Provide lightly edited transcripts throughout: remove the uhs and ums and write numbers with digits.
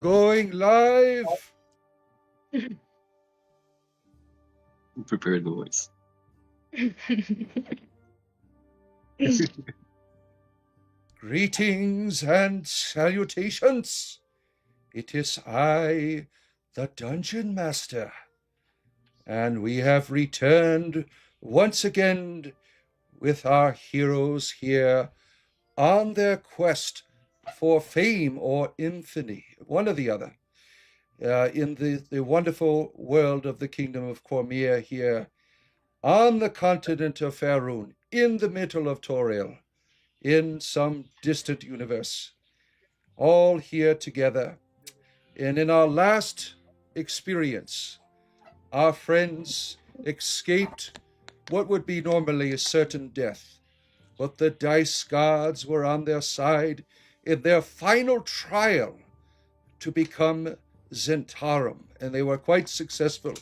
Going live. Prepare the voice. Greetings and salutations. It is I, the Dungeon Master, and we have returned once again with our heroes here on their quest for fame or infamy, one or the other, in the wonderful world of the Kingdom of Cormyr here on the continent of Faerun, in the middle of Toril, in some distant universe, all here together. And in our last experience, our friends escaped what would be normally a certain death, but the dice gods were on their side in their final trial to become Zentarum, and they were quite successful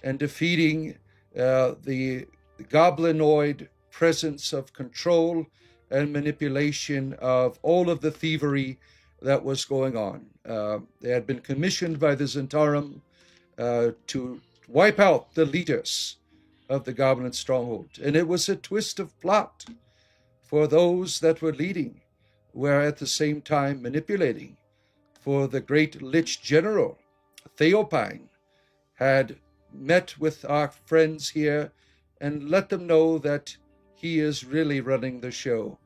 in defeating the goblinoid presence of control and manipulation of all of the thievery that was going on. They had been commissioned by the Zentarum to wipe out the leaders of the goblin stronghold, and it was a twist of plot, for those that were leading were at the same time manipulating, for the great Lich General, Theopine, had met with our friends here and let them know that he is really running the show.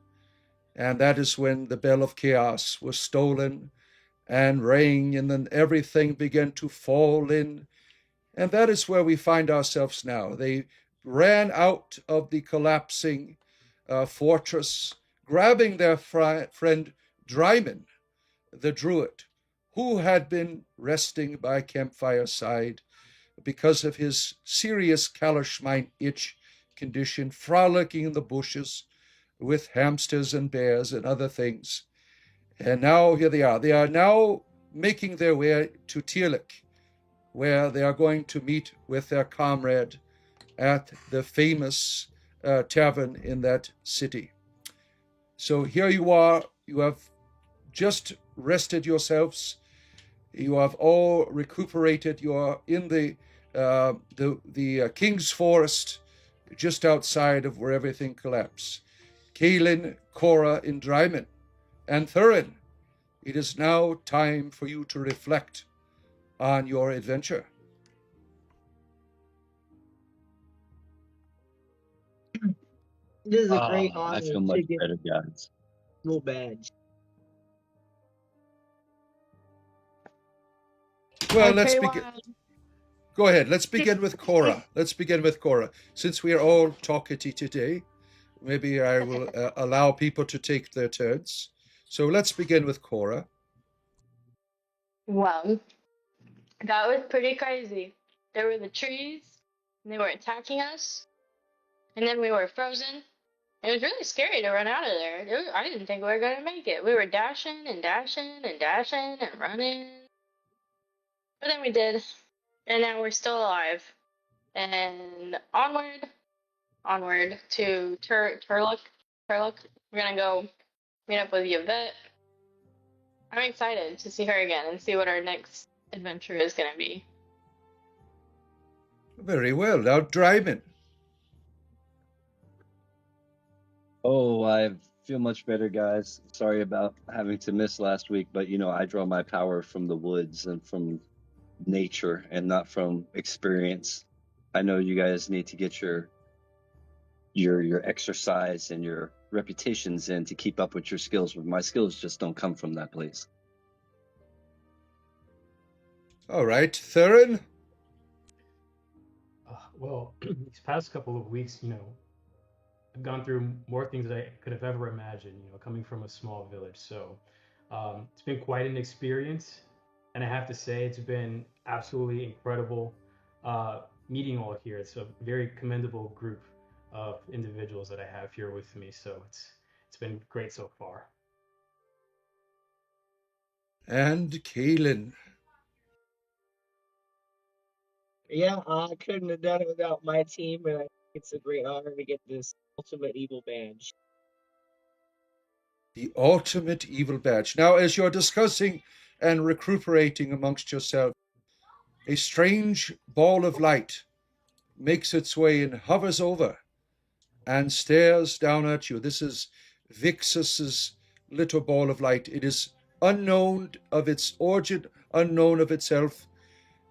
And that is when the Bell of Chaos was stolen and rang, and then everything began to fall in. And that is where we find ourselves now. They ran out of the collapsing fortress, grabbing their friend Dryman, the druid, who had been resting by campfire side because of his serious Kalashmine itch condition, frolicking in the bushes with hamsters and bears and other things. And now here they are. They are now making their way to Tyrluk, where they are going to meet with their comrade at the famous tavern in that city. So here you are. You have just rested yourselves. You have all recuperated. You are in the King's Forest, just outside of where everything collapsed. Kaelin, Cora, Indryman, and Thurin, it is now time for you to reflect on your adventure. This is a great I honor feel to much get better, guys. no badge. Well, let's Okay, begin. well, Go ahead. Let's begin with Cora. Let's begin with Cora. Since we are all talkative today, maybe I will allow people to take their turns. So let's begin with Cora. well, that was pretty crazy. There were the trees, and they were attacking us, and then we were frozen. It was really scary to run out of there. I didn't think we were gonna make it. We were dashing and dashing and dashing and running, but then we did, and now we're still alive. And onward to Turluk. Turluk. We're gonna go meet up with Yvette. I'm excited to see her again and see what our next adventure is gonna be. Very well. Now, Dryman. Oh, I feel much better, guys. Sorry about having to miss last week, but I draw my power from the woods and from nature and not from experience. I know you guys need to get your exercise and your reputations in to keep up with your skills, but my skills just don't come from that place. All right, Thurin. Well, these past couple of weeks, I've gone through more things that I could have ever imagined, coming from a small village. So it's been quite an experience. And I have to say, it's been absolutely incredible meeting all here. It's a very commendable group of individuals that I have here with me. So it's been great so far. And Kaelin. Yeah, I couldn't have done it without my team, and I think it's a great honor to get this ultimate evil badge. The ultimate evil badge. Now, as you're discussing and recuperating amongst yourself, a strange ball of light makes its way and hovers over and stares down at you. This is Vixus's little ball of light. It is unknown of its origin, unknown of itself.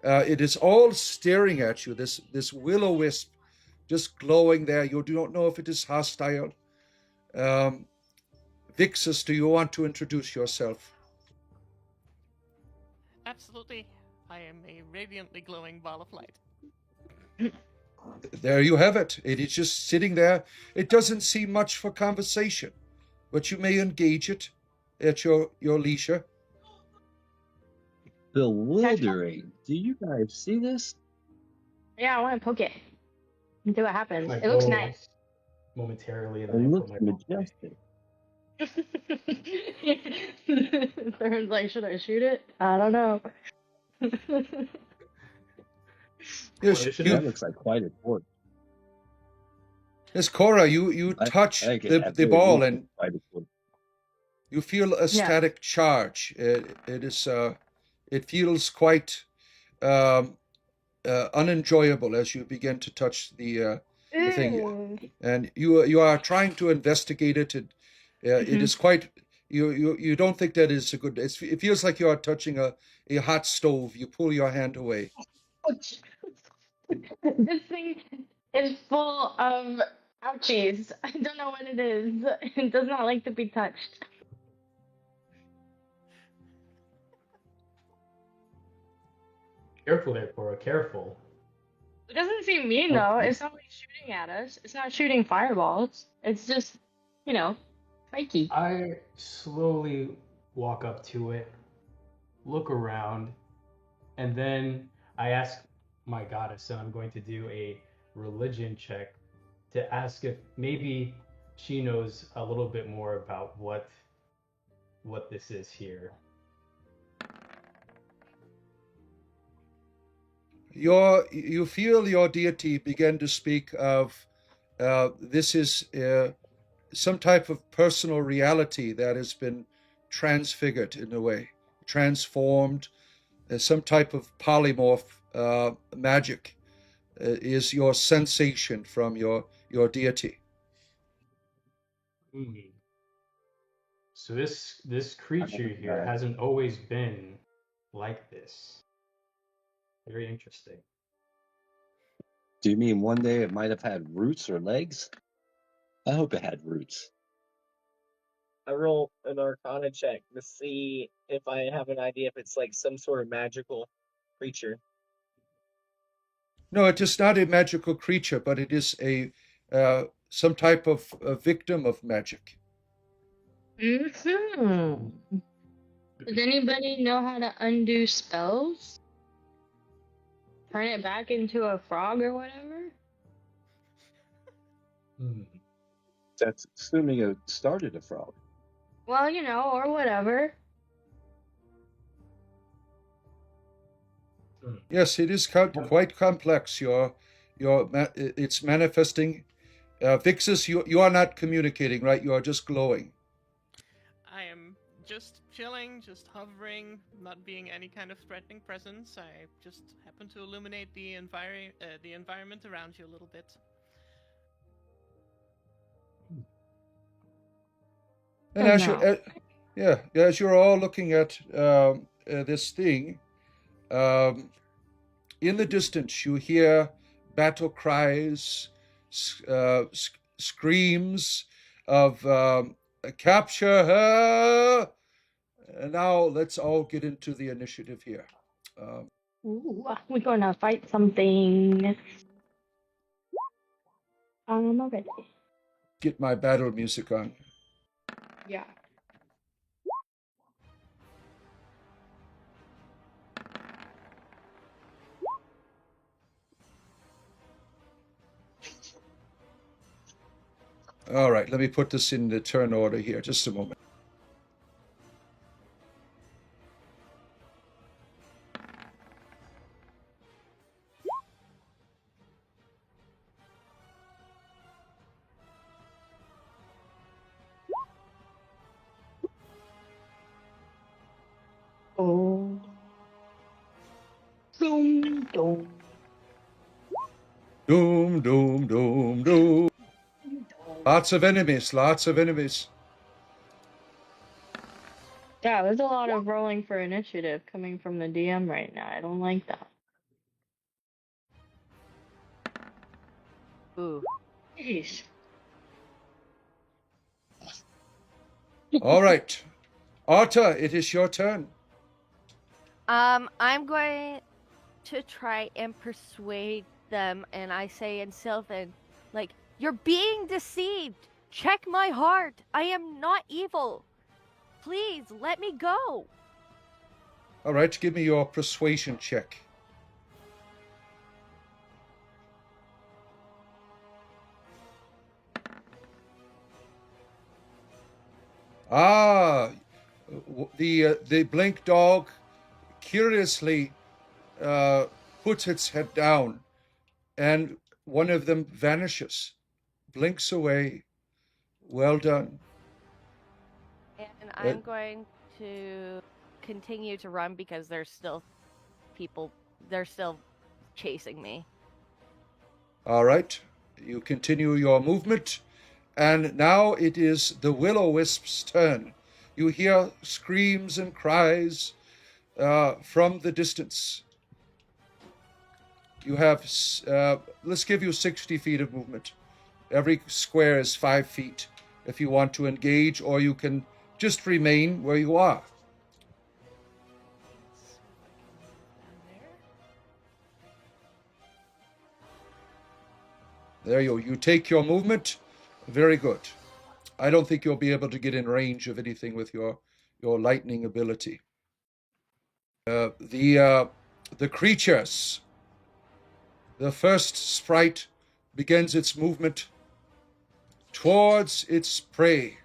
It is all staring at you, this will-o-wisp just glowing there. You do not know if it is hostile. Vixus, do you want to introduce yourself? Absolutely. I am a radiantly glowing ball of light. There you have it. It is just sitting there. It doesn't seem much for conversation, but you may engage it at your leisure. Bewildering. Do you guys see this? Yeah, I want to poke it and see what happens. My It looks goal nice. momentarily, and It then I put looks my phone away. majestic. Theron's like, should I shoot it? I don't know. Yes, Initiative? That looks like quite a torch. yes, Cora, you I touch think the at very ball least and it's quite a torch. you feel a Yeah. static charge. It feels quite unenjoyable as you begin to touch the thing, Ew. and you are trying to investigate it. And it is quite. You don't think that is a good. It feels like you are touching a hot stove. You pull your hand away. Ouch. This thing is full of ouchies. I don't know what it is. It does not like to be touched. Careful there, Cora. Careful. It doesn't seem mean though. It's not like shooting at us. It's not shooting fireballs. It's just, spiky. I slowly walk up to it, look around, and then I ask my goddess, and I'm going to do a religion check to ask if maybe she knows a little bit more about what this is here. You feel your deity begin to speak of this is some type of personal reality that has been transfigured in a way, transformed. Some type of polymorph magic is your sensation from your deity. So this creature here Yeah. hasn't always been like this. Very interesting. Do you mean one day it might have had roots or legs? I hope it had roots. I roll an Arcana check to see if I have an idea if it's like some sort of magical creature. No, it is not a magical creature, but it is a some type of victim of magic. Mm-hmm. Does anybody know how to undo spells? Turn it back into a frog or whatever? That's assuming it started a frog. Well, or whatever. Yes, it is quite complex. It's manifesting. Vixus, you are not communicating, right? You are just glowing. I am just chilling, just hovering, not being any kind of threatening presence. I just happen to illuminate the environment around you a little bit. And as you're all looking at this thing, in the distance you hear battle cries, screams of capture her. And now let's all get into the initiative here. Ooh, we're gonna fight something. I'm ready. Get my battle music on. Yeah. All right, let me put this in the turn order here. Just a moment. Oh. Doom, doom, doom, doom. Lots of enemies, lots of enemies. Yeah, there's a lot of rolling for initiative coming from the DM right now. I don't like that. Ooh. Jeez. All right. Arta, it is your turn. I'm going to try and persuade them, and I say in Sylvan, like, you're being deceived. Check my heart. I am not evil. Please let me go. All right, give me your persuasion check. Ah, the blink dog curiously puts its head down, and one of them vanishes, blinks away. Well done. And I'm going to continue to run because there's still people, they're still chasing me. All right, you continue your movement, and now it is the will-o-wisp's turn. You hear screams and cries from the distance. You have, let's give you 60 feet of movement. Every square is 5 feet if you want to engage, or you can just remain where you are. There you take your movement. Very good. I don't think you'll be able to get in range of anything with your lightning ability. The creatures. The first sprite begins its movement towards its prey.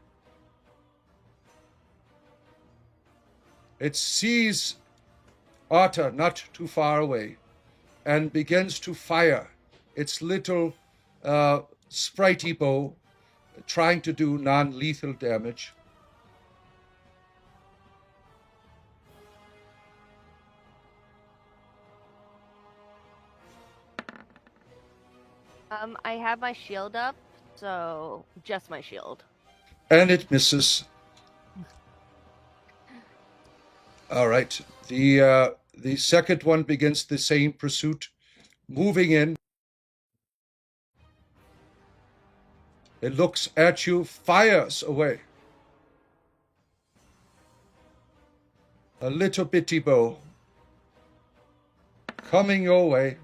It sees Arta not too far away and begins to fire its little spritey bow, trying to do non-lethal damage. I have my shield up, so just my shield. And it misses. All right. The second one begins the same pursuit, moving in. It looks at you, fires away. A little bitty bow coming your way,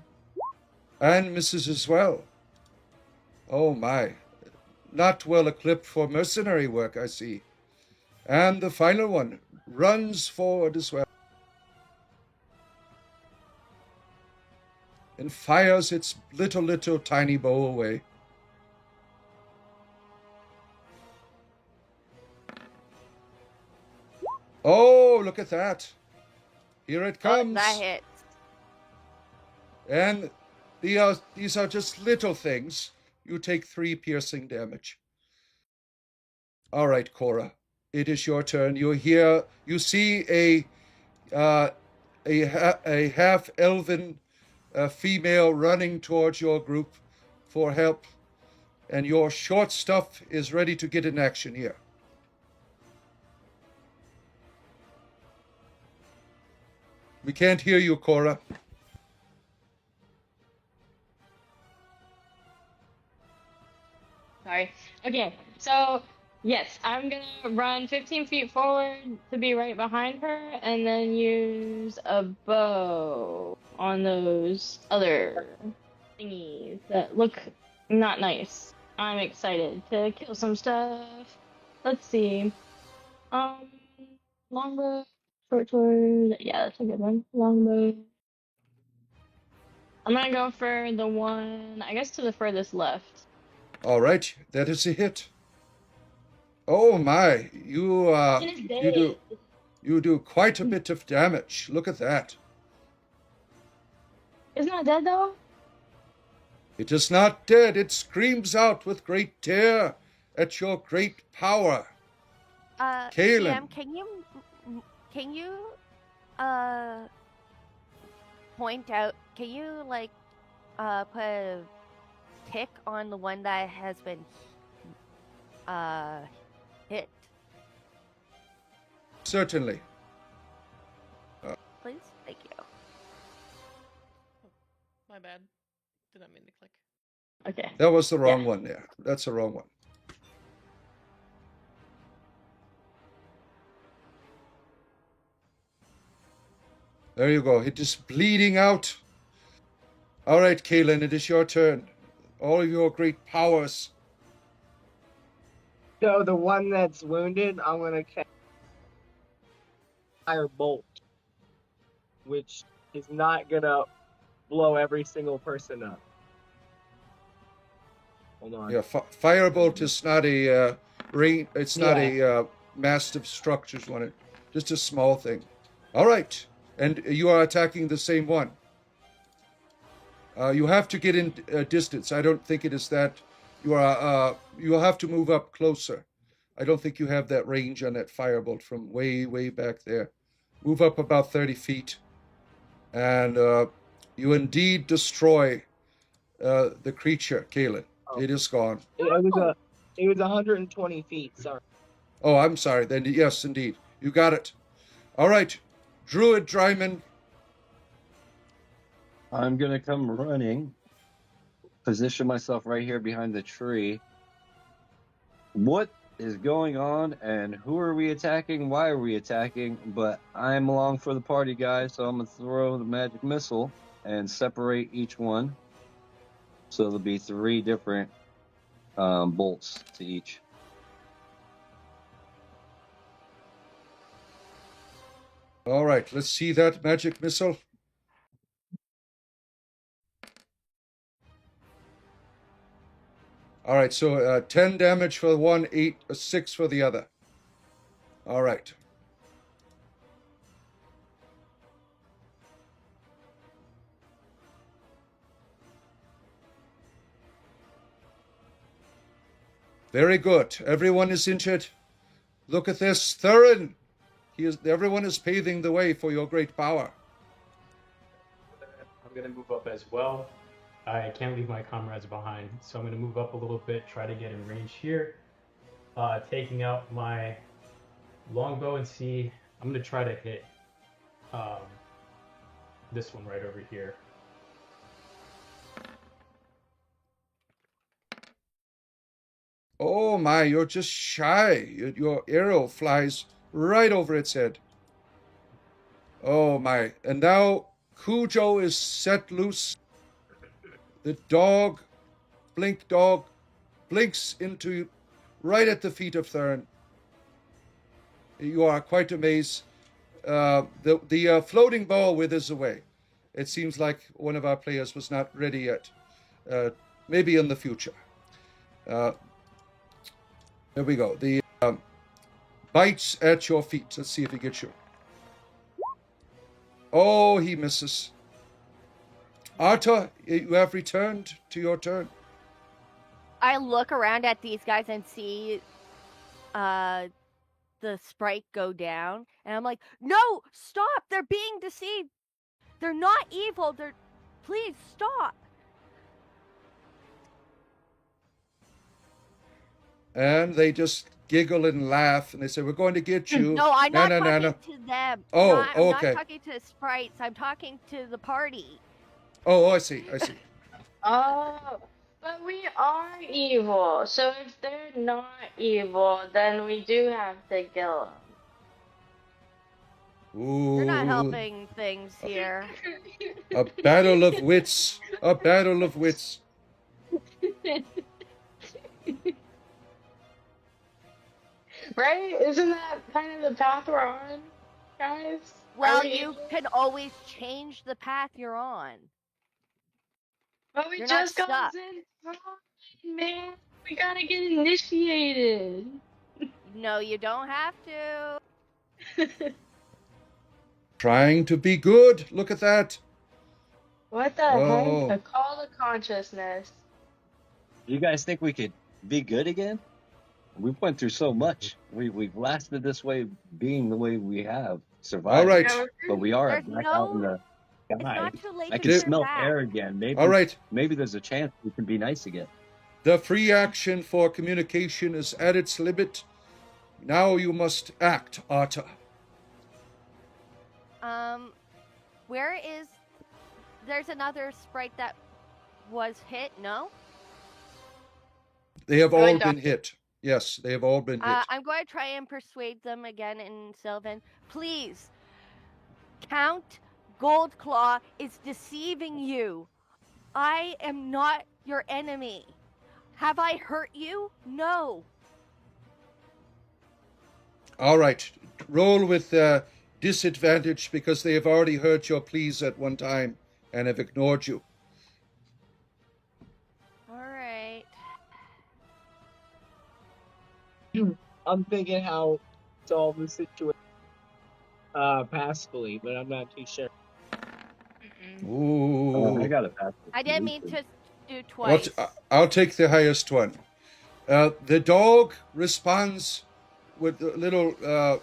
and misses as well. Oh my. Not well equipped for mercenary work, I see. And the final one runs forward as well and fires its little tiny bow away. Oh, look at that. Here it comes. Oh, that hits. And these are just little things. You take 3 piercing damage. All right, Cora. It is your turn. You see a half-elven female running towards your group for help, and your short stuff is ready to get in action here. We can't hear you, Cora. Sorry. Okay, so yes, I'm gonna run 15 feet forward to be right behind her, and then use a bow on those other thingies that look not nice. I'm excited to kill some stuff. Let's see. Um, longbow, short sword. Yeah, that's a good one. Longbow. I'm gonna go for the one, I guess, to the furthest left. All right, that is a hit. Oh my, you do quite a bit of damage. Look at that. It's not dead though. It is not dead. It screams out with great terror at your great power. Kaelin. DM, can you point out? Can you like put a pick on the one that has been hit, Certainly. please? Thank you. My bad. Did not mean to click. Okay. That was the wrong Yeah. one there. That's the wrong one. There you go. It is bleeding out. All right, Kaylin, it is your turn. All of your great powers. So the one that's wounded, I'm gonna cast Fire Bolt, which is not gonna blow every single person up. Hold on. Yeah, firebolt is not a rain. It's not a massive structures one. Just a small thing. All right, and you are attacking the same one. You have to get in distance. I don't think it is that. You are. You will have to move up closer. I don't think you have that range on that firebolt from way, way back there. Move up about 30 feet, and you indeed destroy the creature, Kaylin. Oh. It is gone. It was 120 feet. Sorry. Oh, I'm sorry. Then yes, indeed, you got it. All right, Druid Dryman. I'm gonna come running, position myself right here behind the tree. What is going on, and who are we attacking? Why are we attacking? But I'm along for the party, guys, so I'm gonna throw the magic missile and separate each one. So there'll be 3 different bolts to each. All right, let's see that magic missile. All right, so 10 damage for one, 6 for the other. All right. Very good. Everyone is injured. Look at this, Thurin. Everyone is paving the way for your great power. I'm gonna move up as well. I can't leave my comrades behind, so I'm gonna move up a little bit, try to get in range here. Taking out my longbow and see. I'm gonna try to hit this one right over here. Oh my, you're just shy. Your arrow flies right over its head. Oh my. And now Cujo is set loose. The dog, Blink dog, blinks into right at the feet of Thurin. You are quite amazed. The floating ball withers away. It seems like one of our players was not ready yet. Maybe in the future. There we go. The bites at your feet. Let's see if he gets you. Oh, he misses. Arta, you have returned to your turn. I look around at these guys and see the sprite go down, and I'm like, no, stop! They're being deceived. They're not evil. Please stop. And they just giggle and laugh, and they say, "We're going to get you." No, I'm not talking no. to them. Oh, I'm okay. not talking to sprites. I'm talking to the party. Oh, I see. Oh, but we are evil. So if they're not evil, then we do have to kill Ooh. You're not helping things here. A battle of wits. A battle of wits. them. Right? Isn't that kind of the path we're on, guys? Well, Are we you evil? can always change the path you're on. But we You're not just got stuck. in, man. We gotta get initiated. No, you don't have to. Trying to be good. Look at that. What the Oh. heck? A call to consciousness. You guys think we could be good again? We went through so much. We've lasted this way, being the way we have survived. All right. Yeah, But we are There's back no- out in the It's guy. not too late I to can turn smell back. air again. Maybe. All right. Maybe there's a chance we can be nice again. The free action for communication is at its limit. Now you must act, Arta. Where is? There's another sprite that was hit. No. They have I all like been that. hit. Yes, they have all been hit. I'm going to try and persuade them again in Sylvan. Please, Count Goldclaw is deceiving you. I am not your enemy. Have I hurt you? No. All right. Roll with disadvantage because they have already heard your pleas at one time and have ignored you. All right. I'm thinking how to solve the situation passively, but I'm not too sure. Mm-mm. I Ooh. got to pass. I didn't mean to do I'll, twice. I'll take the highest one. The dog responds with a little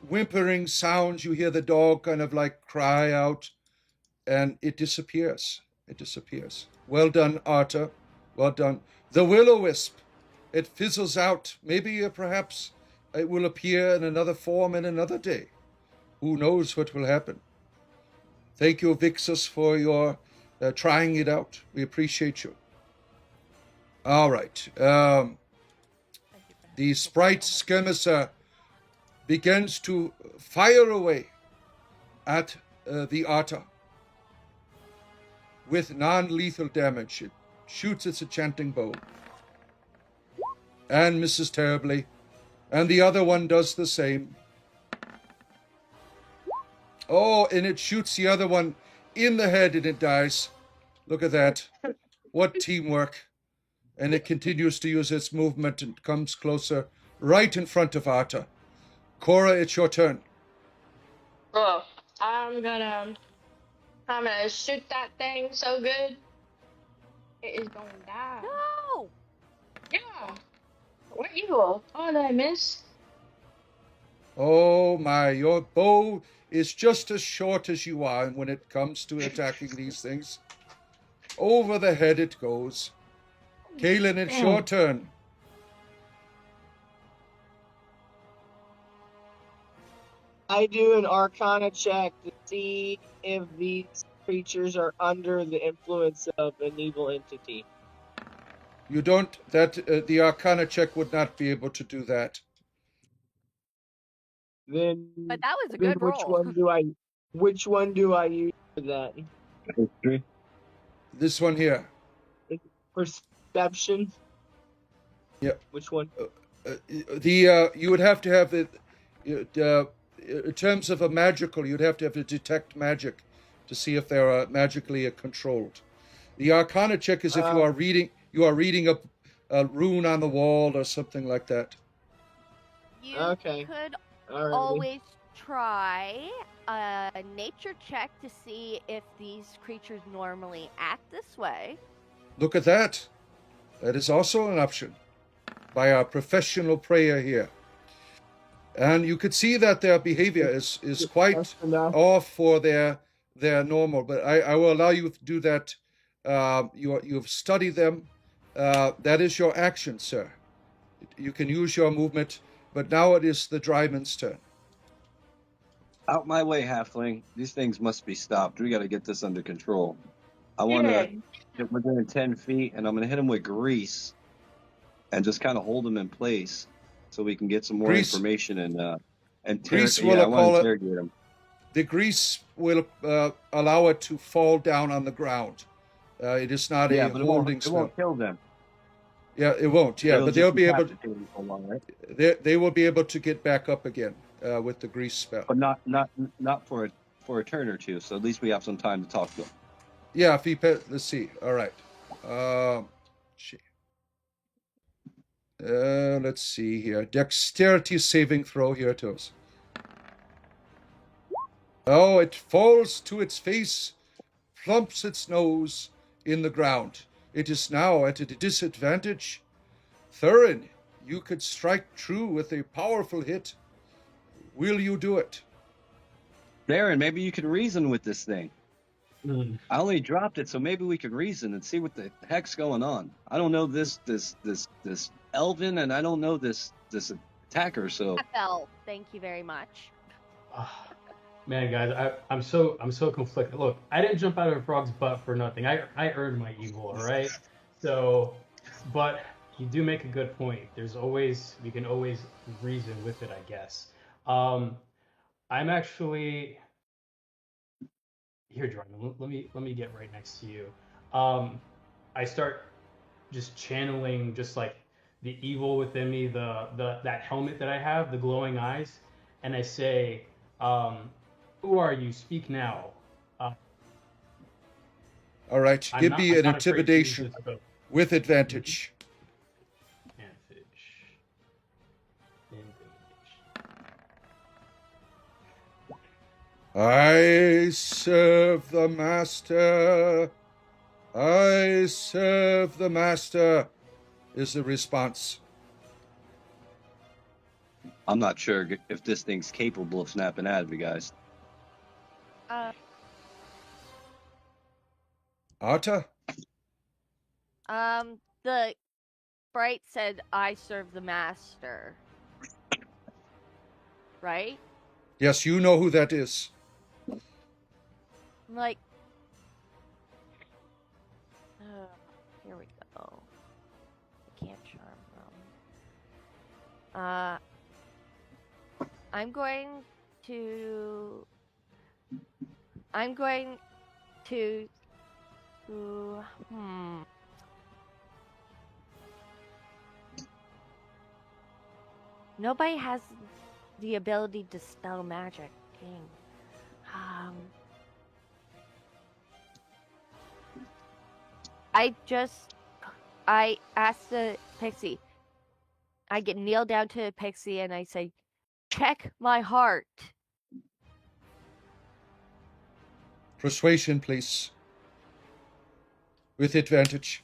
whimpering sounds. You hear the dog kind of like cry out, and it disappears. It disappears. Well done, Arta. Well done. The will-o-wisp. It fizzles out. Maybe, perhaps, it will appear in another form in another day. Who knows what will happen? Thank you, Vixus, for your trying it out. We appreciate you. All right. The sprite skirmisher begins to fire away at the Arta with non-lethal damage. It shoots its enchanting bow and misses terribly, and the other one does the same. Oh, and it shoots the other one in the head and it dies. Look at that. What teamwork. And it continues to use its movement and comes closer right in front of Arta. Cora, it's your turn. Oh, I'm gonna shoot that thing so good. It is gonna die. No. Yeah. We're evil. Oh, did I miss? Oh my, your bow is just as short as you are when it comes to attacking these things. Over the head it goes. Kaylin, it's your turn. I do an Arcana check to see if these creatures are under the influence of an evil entity. You don't, the Arcana check would not be able to do that. Then, But that was a then good which roll. which one do I use for that? History. This one here. Perception? Yeah. Which one? You would have to have it, in terms of a magical, you'd have to have to detect magic to see if they are magically controlled. The Arcana check is if you are reading a rune on the wall or something like that. You Okay. could Alrighty. always try a nature check to see if these creatures normally act this way. Look at that. That is also an option by our professional player here. And you could see that their behavior is quite That's enough. off for their normal. But I will allow you to do that. You've studied them. That is your action, sir. You can use your movement, but now it is the dryman's turn. Out my way, halfling. These things must be stopped. We got to get this under control. I want to get within 10 feet, and I'm going to hit them with grease and just kind of hold them in place so we can get some more Grease. information and Grease I will want call to it. interrogate them. The grease will allow it to fall down on the ground. It is not Yeah, a but holding it spell. won't kill them. Yeah, it won't. Yeah, It'll but just they'll be able. incapacitate them for a while, right? They will be able to get back up again with the grease spell. But not for a turn or two. So at least we have some time to talk to them. Yeah, if he let's see. All right. Let's see here. Dexterity saving throw. Here it is. Oh, it falls to its face, plumps its nose in the ground. It is now at a disadvantage. Thurin, you could strike true with a powerful hit. Will you do it? Darren, maybe you can reason with this thing. I only dropped it so maybe we could reason and see what the heck's going on. I don't know this Elvin, and I don't know this attacker. So FL, thank you very much. Man, guys, I'm so conflicted. Look, I didn't jump out of a frog's butt for nothing. I earned my evil, all right? So, but you do make a good point. We can always reason with it, I guess. I'm actually here, Jordan. Let me get right next to you. I start just channeling just like the evil within me, the that helmet that I have, the glowing eyes, and I say, "Who are you? Speak now." Uh, All right, give me I'm an not afraid to use intimidation this bow. with advantage. Advantage. I serve the master. I serve the master, is the response. I'm not sure if this thing's capable of snapping out of you guys. Arta? The sprite said, "I serve the master." Right? Yes, you know who that is. I'm like, here we go. I can't charm them. I'm going to. Nobody has the ability to spell magic. Dang. I asked the pixie. I get kneel down to the pixie and I say, "Check my heart." Persuasion, please. With advantage.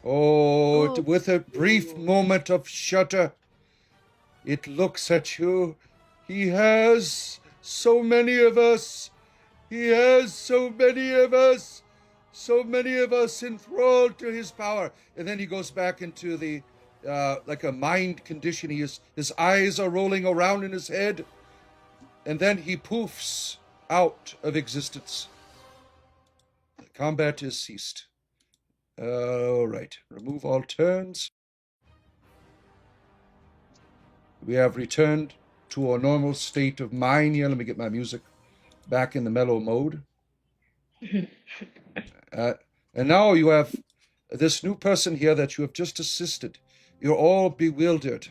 Oh, Ooh. with a brief moment of shudder, it looks at you. He has so many of us. He has so many of us. So many of us enthralled to his power. And then he goes back into the, like a mind condition. His eyes are rolling around in his head. And then he poofs out of existence. The combat is ceased. All right. Remove all turns. We have returned to a normal state of mind here. Let me get my music back in the mellow mode. And now you have this new person here that you have just assisted. You're all bewildered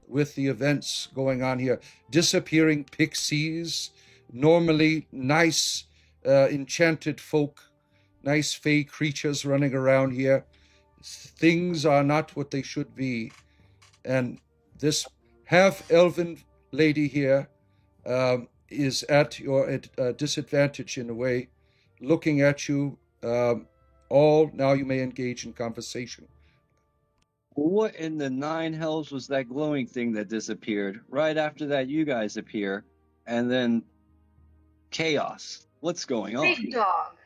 with the events going on here. Disappearing pixies, normally nice, enchanted folk, nice fey creatures running around here. Things are not what they should be. And this half-elven lady here is at your disadvantage in a way, looking at you. All now you may engage in conversation. What in the nine hells was that glowing thing that disappeared? Right after that, you guys appear, and then chaos. What's going on? Big dog.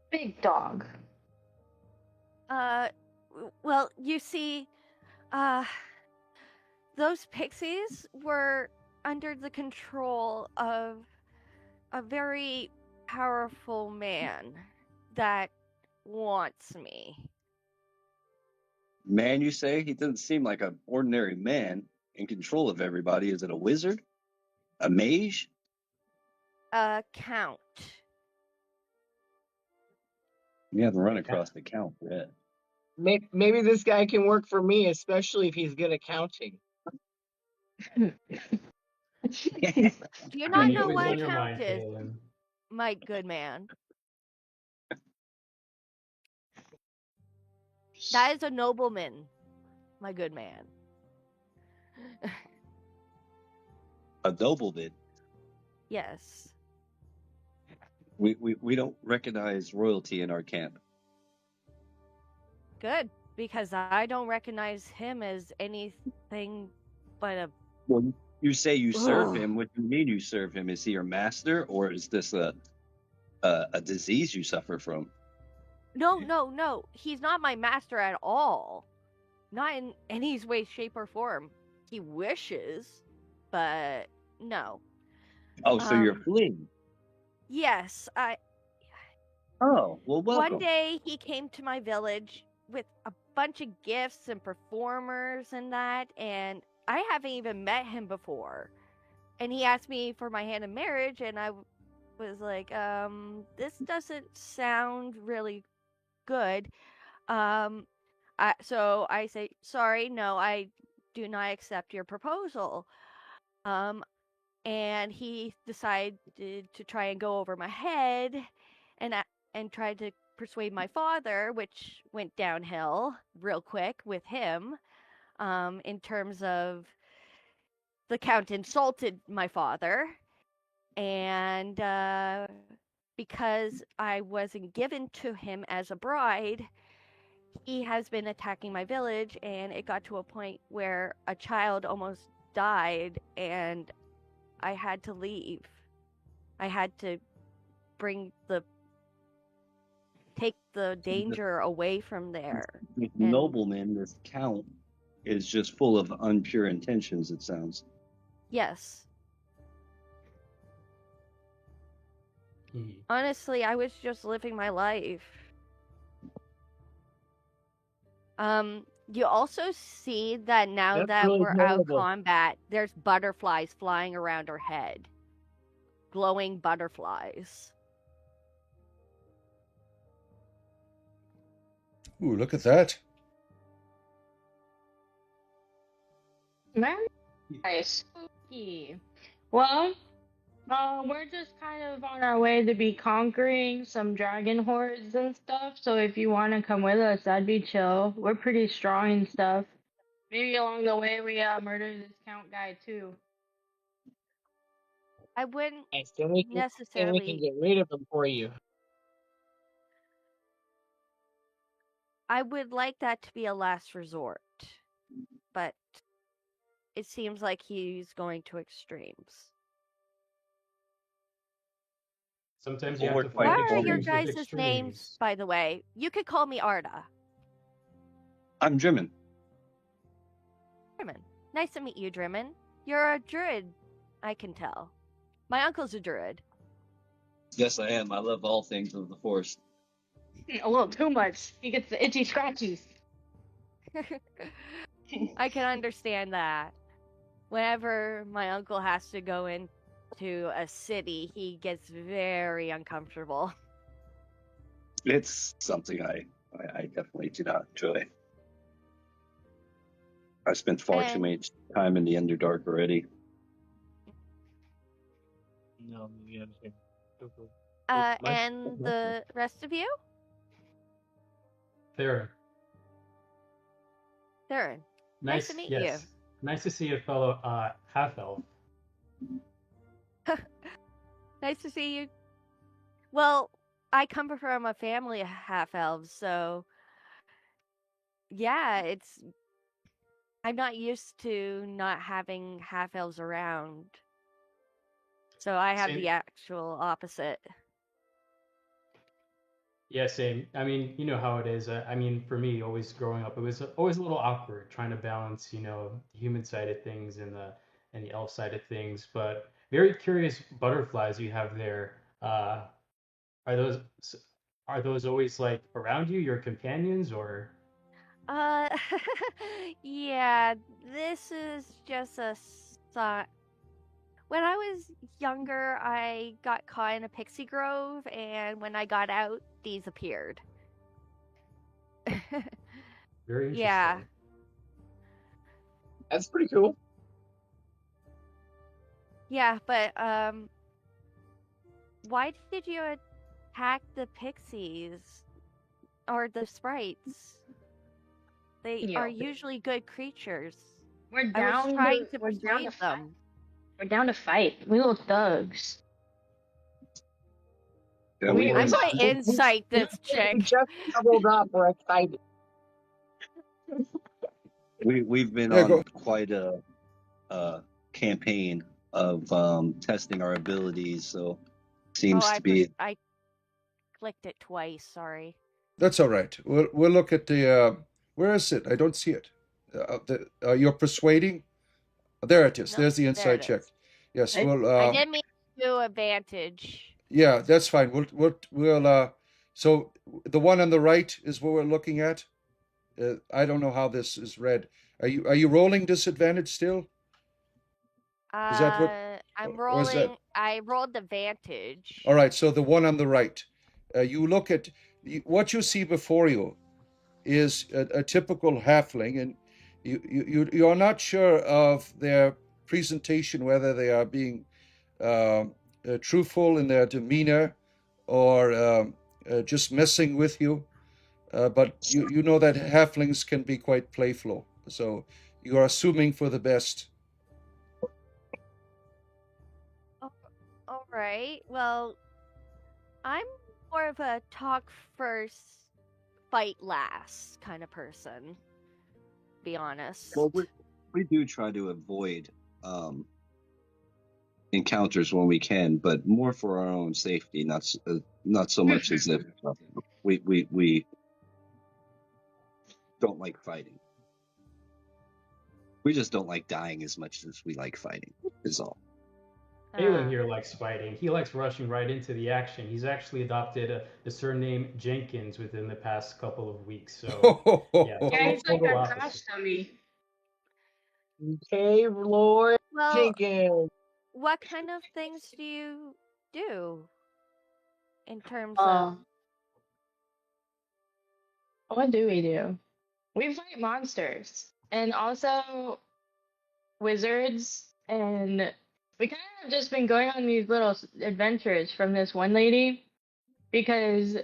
Big dog. Well, you see, those pixies were under the control of a very powerful man that wants me. Man, you say? He doesn't seem like an ordinary man in control of everybody. Is it a wizard? A mage? Count. We haven't run across the count yet. Maybe this guy can work for me, especially if he's good at counting. Do you Man, not you know always what a on your count mind, is, Kaylin. my good man? That is a nobleman, my good man. A nobleman. Yes. We don't recognize royalty in our camp. Good, because I don't recognize him as anything but a. Well, you say you serve Ugh. him. What do you mean you serve him? Is he your master, or is this a disease you suffer from? No. He's not my master at all. Not in any way, shape, or form. He wishes, but no. Oh, so you're Um, fleeing. yes, Oh, well, one welcome. day he came to my village with a bunch of gifts and performers and that, and I haven't even met him before. And he asked me for my hand in marriage, and I was like, this doesn't sound really good. So I say, sorry, no, I do not accept your proposal. And he decided to try and go over my head, and tried to persuade my father, which went downhill real quick with him. In terms of the count insulted my father, and because I wasn't given to him as a bride, he has been attacking my village, and it got to a point where a child almost died, and I had to leave. I had to take the danger away from there. This And nobleman, this count, is just full of unpure intentions. It sounds. yes, He, honestly, I was just living my life. You also see that now That's that really we're out of terrible. combat, there's butterflies flying around her head. Glowing butterflies. Ooh, look at that. Very nice. Spooky. Well, we're just kind of on our way to be conquering some dragon hordes and stuff. So if you want to come with us, that'd be chill. We're pretty strong and stuff. Maybe along the way we murder this count guy too. I wouldn't Nice. Then we can necessarily. get rid of him for you. I would like that to be a last resort, but it seems like he's going to extremes. sometimes you Well, have we're to quite What fight are your informing. extremes with guys' names, extremes. by the way? You could call me Arda. I'm Drimin. Drimin. Nice to meet you, Drimin. You're a druid, I can tell. My uncle's a druid. Yes, I am. I love all things of the Force. A little too much. He gets the itchy scratchies. I can understand that. Whenever my uncle has to go into a city, he gets very uncomfortable. It's something I definitely do not enjoy. I spent far too And much time in the Underdark already. No, you understand. and the rest of you? There. Theron. Nice to Nice, meet yes. Nice to see a fellow half elf. you. Nice to see you. Well, I come from a family of half elves, so yeah, I'm not used to not having half elves around. So I have Same. the actual opposite. Yeah, same. I mean, you know how it is. I mean, for me, always growing up, it was always a little awkward trying to balance, the human side of things and the elf side of things. But very curious butterflies you have there. Are those are those always like around you, your companions, or? Uh, yeah, this is just a sign. When I was younger, I got caught in a pixie grove, and when I got out, these appeared. Very Yeah. interesting. That's pretty cool. Yeah, but why did you attack the pixies or the sprites? They are Yo, usually good creatures. we're I was down trying to to we're down to persuade fight. them. We're down to fight. We little thugs. Yeah, We I'm we going to insight this We chick. just leveled up. We're excited. We've been Yeah, go. on quite a campaign of testing our abilities, so Oh, seems to be. I clicked it twice. Sorry. That's all right. We'll look at the. Where is it? I don't see it. You're persuading. There it is. Nope, There's the there inside it check. is. Yes. I, Well. I didn't mean to do advantage. Yeah. That's fine. We'll. So the one on the right is what we're looking at. I don't know how this is read. Are you rolling disadvantage still? Is that what? I'm Or is that? rolling. I rolled advantage. All right. So the one on the right. You look at what you see before you is a typical halfling, and you are not sure of their presentation, whether they are being uh, truthful in their demeanor or just messing with you. But you know that halflings can be quite playful, so you are assuming for the best. Oh, all right. Well, I'm more of a talk first, fight last kind of person. Be honest. Well, we do try to avoid encounters when we can, but more for our own safety, not so much as if we don't like fighting. We just don't like dying as much as we like fighting. Is all. Aelin Uh, here likes fighting. He likes rushing right into the action. He's actually adopted the surname Jenkins within the past couple of weeks. So, yeah, Yeah, total he's like total a opposite. crash dummy. okay, Lord well, Jenkins. what kind of things do you do in terms of? Uh, what do we do? We fight monsters and also wizards, and we kind of have just been going on these little adventures from this one lady because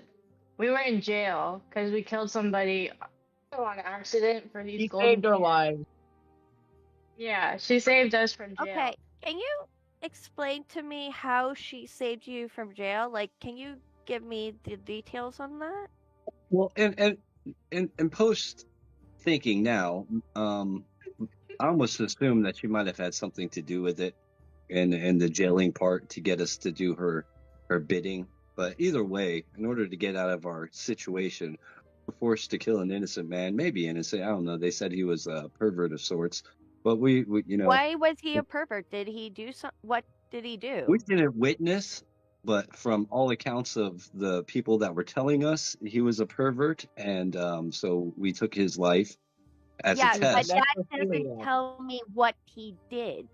we were in jail because we killed somebody on accident for these He golden saved our pants. lives. Yeah, she saved us from jail. Okay, can you explain to me how she saved you from jail? Like, can you give me the details on that? Well, and post thinking now, I almost assume that she might have had something to do with it, and the jailing part to get us to do her bidding. But either way, in order to get out of our situation, we're forced to kill an innocent man, maybe innocent. I don't know. They said he was a pervert of sorts, but we Why was he a pervert? Did he do some? What did he we do? didn't witness. But from all accounts of the people that were telling us, he was a pervert, and so we took his life as a Yeah, He was but a test. that doesn't necrophiliac. tell me what he did.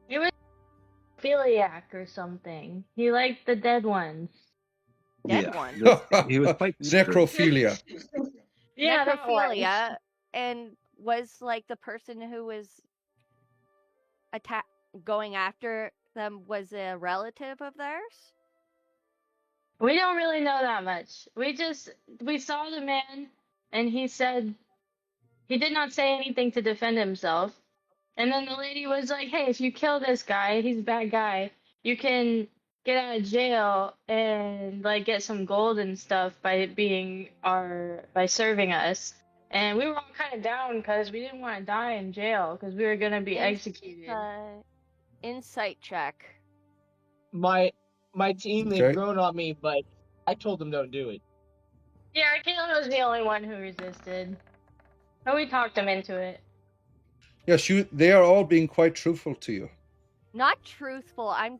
He was a philiac or something. He liked the dead ones. Dead Yeah, ones. he was quite disturbed. Necrophilia. Yeah, that one. Necrophilia, and was like the person who was attack going after them was a relative of theirs. We don't really know that much. We saw the man and he said he did not say anything to defend himself. And then the lady was like, "Hey, if you kill this guy, he's a bad guy. You can get out of jail and like get some gold and stuff by serving us." And we were all kind of down because we didn't want to die in jail because we were gonna be executed. Insight check. My team, they've Okay. grown on me, but I told them don't do it. Yeah, Caitlin was the only one who resisted, but we talked him into it. Yes, they are all being quite truthful to you. Not truthful. I'm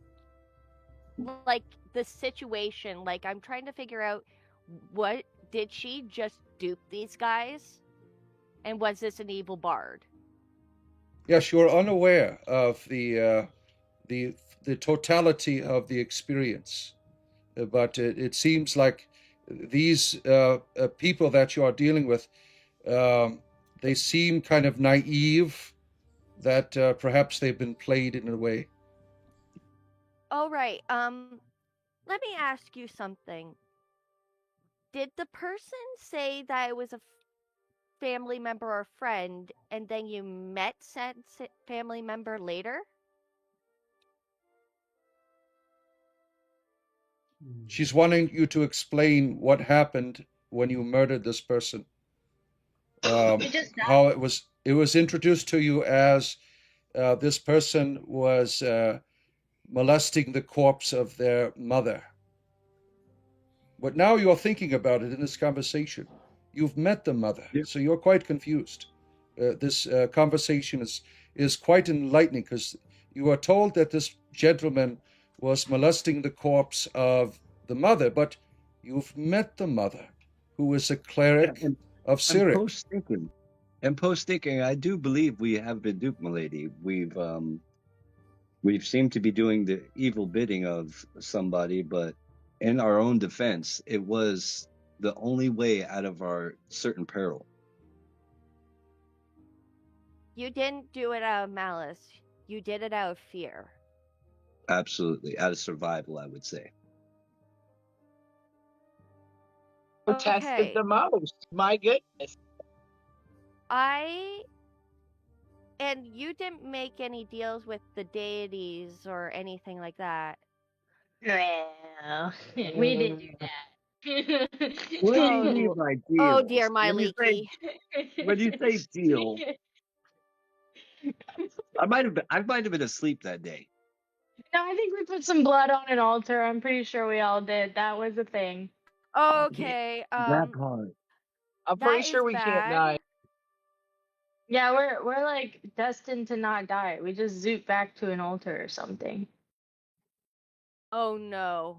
like the situation. Like I'm trying to figure out what did she just dupe these guys, and was this an evil bard? Yes, you are unaware of the the totality of the experience, but it seems like these people that you are dealing with, um, they seem kind of naive. That perhaps they've been played in a way. All right. Let me ask you something. Did the person say that it was a family member or friend, and then you met said family member later? She's wanting you to explain what happened when you murdered this person. We just how it was introduced to you as this person was molesting the corpse of their mother. But now you're thinking about it in this conversation. You've met the mother, Yeah. so you're quite confused. This conversation is quite enlightening because you are told that this gentleman was molesting the corpse of the mother, but you've met the mother, who is a cleric and, of and Cyric. post thinking, I do believe we have been duped, milady. We've seemed to be doing the evil bidding of somebody, but in our own defense, it was the only way out of our certain peril. You didn't do it out of malice. You did it out of fear. Absolutely, out of survival, I would say. Who tested Okay. the most? My goodness. And you didn't make any deals with the deities or anything like that. well, we did do that. What do you Oh, mean by oh deals? dear, my leaky. When you say deal, I might have been asleep that day. No, I think we put some blood on an altar. I'm pretty sure we all did. That was a thing. Okay, That part. I'm that pretty is sure we can't bad. die. Yeah, we're like destined to not die. We just zoop back to an altar or something. Oh no.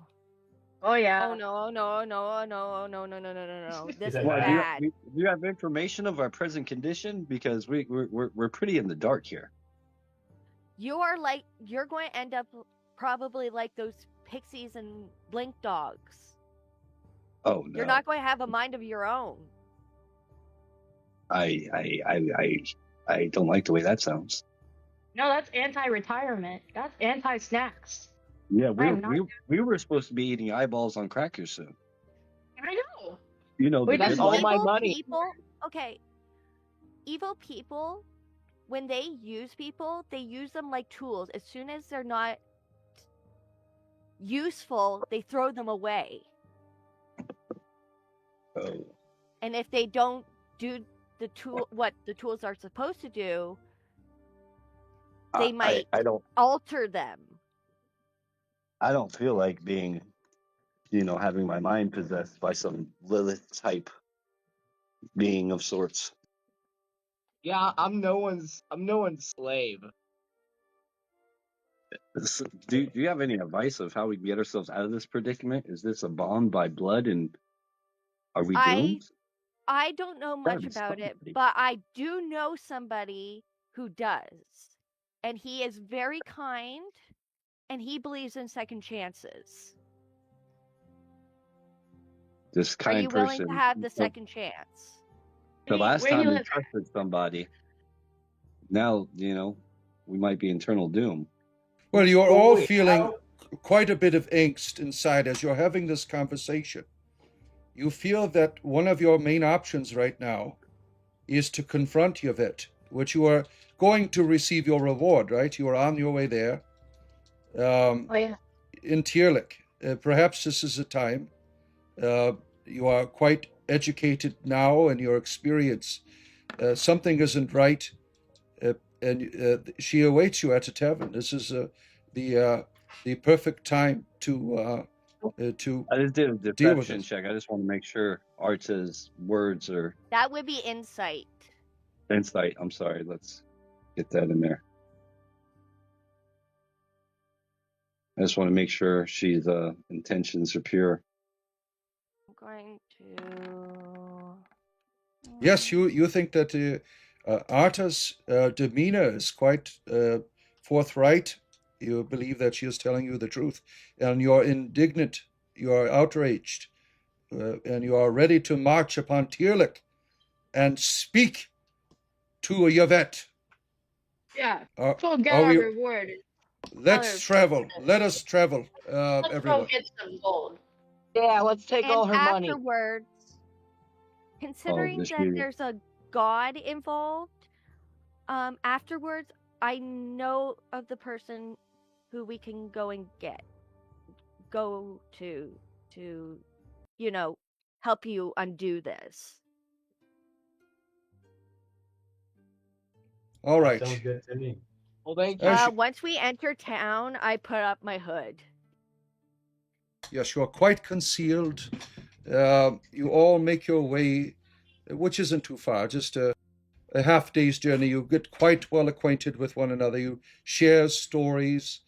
Oh yeah. Oh no, oh no, oh no, oh no, oh no, no, no, no, no, no. This that is Well, bad? bad. do you have information of our present condition? Because we're pretty in the dark here. You're going to end up probably like those pixies and blink dogs. Oh no. You're not going to have a mind of your own. I don't like the way that sounds. No, that's anti-retirement. That's anti-snacks. Yeah, I am not. we were supposed to be eating eyeballs on crackers soon. I know. You know, We the That's just good all life. my Evil money. people, okay. Evil people, when they use people, they use them like tools. As soon as they're not useful, they throw them away. Oh. And if they don't do what the tools are supposed to do, they might I don't alter them. feel like being, having my mind possessed by some Lilith type being of sorts. Yeah, I'm no one's slave. Do you have any advice of how we can get ourselves out of this predicament? Is this a bond by blood, and are we doomed? I don't know Gotta much be about it, somebody. but I do know somebody who does. And he is very kind and he believes in second chances. This Are kind you willing person. to have the second chance? The last Where do you time we live? trusted somebody, now we might be eternal doom. Well, you're Oh, all wait, feeling quite a bit of angst inside as you're having this conversation. You feel that one of your main options right now is to confront Yvette, which you are going to receive your reward, right? You are on your way there. Oh yeah. In Tyrluk. Perhaps this is a time. You are quite educated now in your experience. Something isn't right, and she awaits you at a tavern. This is the perfect time to I just did a deal with deception it. check. I just want to make sure Arta's words are That would be insight. insight. I'm sorry. Let's get that in there. I just want to make sure she's intentions are pure. I'm going to. Yes, you think that Arta's demeanor is quite forthright. You believe that she is telling you the truth, and you're indignant, you are outraged, and you are ready to march upon Tyrluk and speak to Yvette. Yeah. Are, We'll get are our we? reward. Let's travel. Let us travel, Let's go everyone. get some gold. Yeah, let's take all And her money. afterwards, considering this that you. there's a god involved, afterwards, I know of the person who we can go to, help you undo this. All That right. sounds good to me. Well, thank you. As you- Once we enter town, I put up my hood. yes, you are quite concealed. You all make your way, which isn't too far, just a half day's journey. You get quite well acquainted with one another. You share stories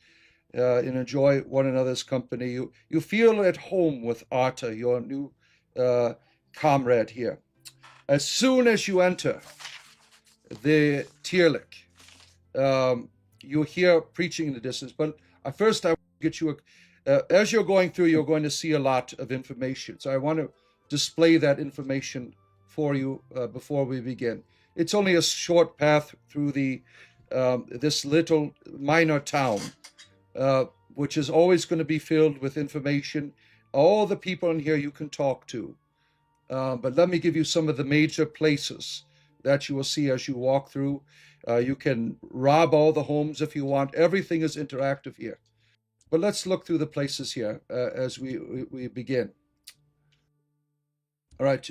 and enjoy one another's company. You feel at home with Arta, your new comrade here. As soon as you enter the Tyrluk, you hear preaching in the distance. But first, I want to get you as you're going through, you're going to see a lot of information. So I want to display that information for you before we begin. It's only a short path through this little minor town, which is always going to be filled with information. All the people in here you can talk to. But let me give you some of the major places that you will see as you walk through. You can rob all the homes if you want. Everything is interactive here. But let's look through the places here as we begin. All right.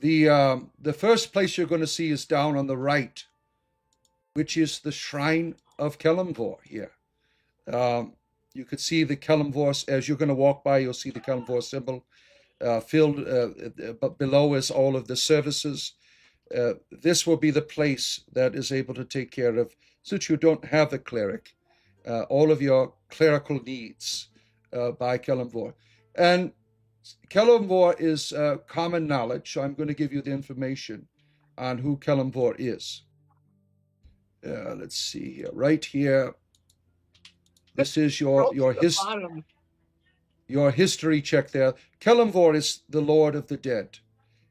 The first place you're going to see is down on the right, which is the Shrine of Kelemvor here. You could see the Kelemvor, as you're going to walk by, you'll see the Kelemvor symbol. Filled, but below is all of the services. This will be the place that is able to take care of, since you don't have a cleric, all of your clerical needs by Kelemvor. And Kelemvor is common knowledge, so I'm going to give you the information on who Kelemvor is. Let's see here. Right here, this is your history check there. Kelemvor is the Lord of the Dead.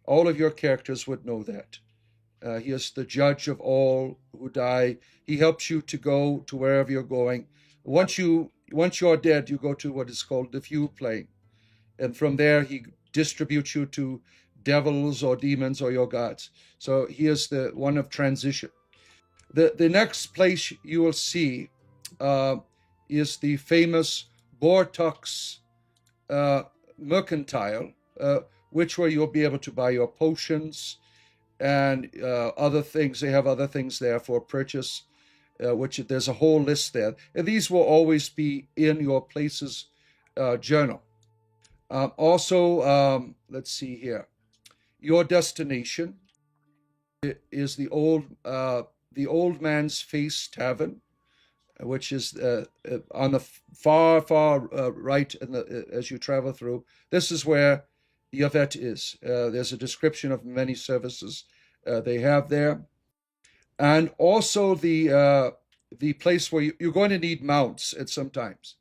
All of your characters would know that. He is the judge of all who die. He helps you to go to wherever you're going. Once you're dead, you go to what is called the Few plane. And from there, he distributes you to devils or demons or your gods. So he is the one of transition. The next place you will see is the famous Bortux mercantile, where you'll be able to buy your potions and other things. They have other things there for purchase, which there's a whole list there. And these will always be in your place's journal. Also, let's see here. Your destination is the old man's face tavern, which is on the far right as you travel through. This is where Yvette is. There's a description of many services they have there. And also the place where you're going to need mounts at some times.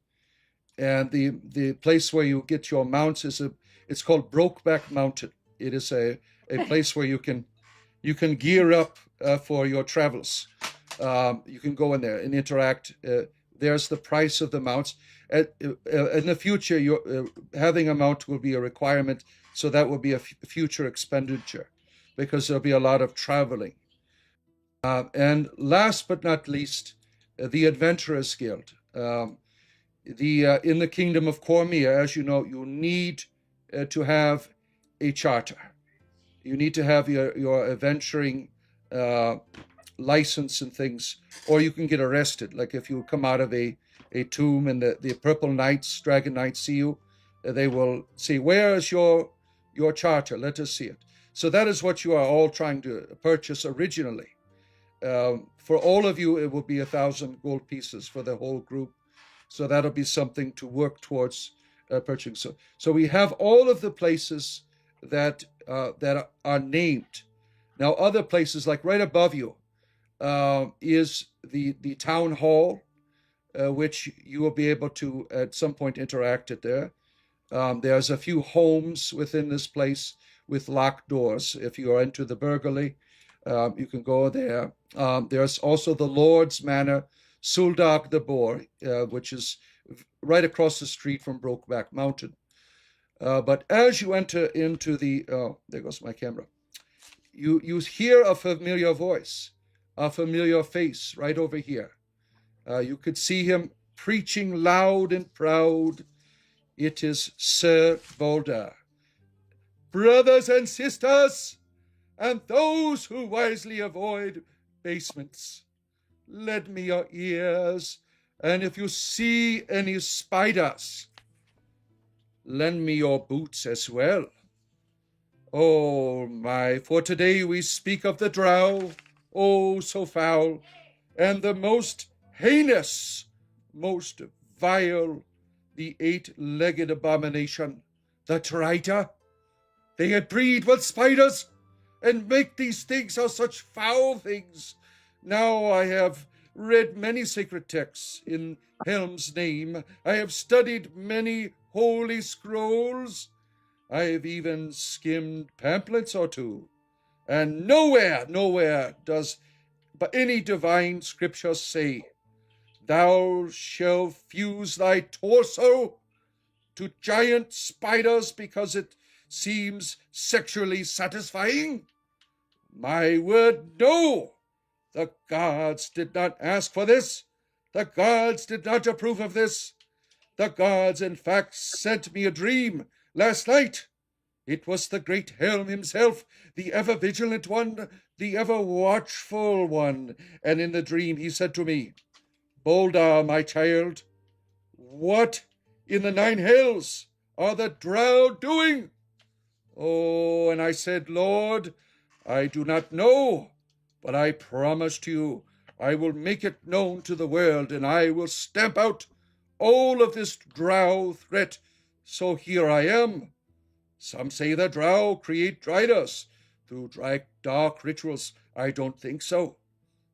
And the place where you get your mounts it's called Brokeback Mountain. It is a place where you can gear up for your travels. You can go in there and interact. There's the price of the mounts. In the future, having a mount will be a requirement, so that will be a future expenditure because there'll be a lot of traveling. And last but not least, the Adventurers Guild. In the Kingdom of Cormia, as you know, you need to have a charter. You need to have your adventuring license and things, or you can get arrested. Like if you come out of a tomb and the purple knights, dragon knights see you, they will say, "Where is your charter? Let us see it." So that is what you are all trying to purchase originally. For all of you, it will be 1,000 gold pieces for the whole group. So that'll be something to work towards purchasing. So we have all of the places that are named. Now, other places, like right above you, is the town hall, which you will be able to at some point interact at there. There's a few homes within this place with locked doors. If you are into the burglary, you can go there. There's also the Lord's Manor, Suldag the Boar, which is right across the street from Brokeback Mountain. But as you enter into there goes my camera. You hear a familiar voice, a familiar face right over here. You could see him preaching loud and proud. It is Sir Boulder. Brothers and sisters, and those who wisely avoid basements, lend me your ears, and if you see any spiders, lend me your boots as well. Oh my, for today we speak of the drow, oh so foul, and the most heinous, most vile, the eight-legged abomination, the traitor. They had breed with spiders, and make these things are such foul things. Now I have read many sacred texts in Helm's name. I have studied many holy scrolls. I have even skimmed pamphlets or two. And nowhere does any divine scripture say, thou shalt fuse thy torso to giant spiders because it seems sexually satisfying? My word, no! The gods did not ask for this. The gods did not approve of this. The gods, in fact, sent me a dream last night. It was the great Helm himself, the ever-vigilant one, the ever-watchful one. And in the dream he said to me, Boulder, my child, what in the nine hells are the drow doing? Oh, and I said, Lord, I do not know, but I promise to you I will make it known to the world, and I will stamp out all of this drow threat. So here I am. Some say the drow create driders through dark rituals. I don't think so.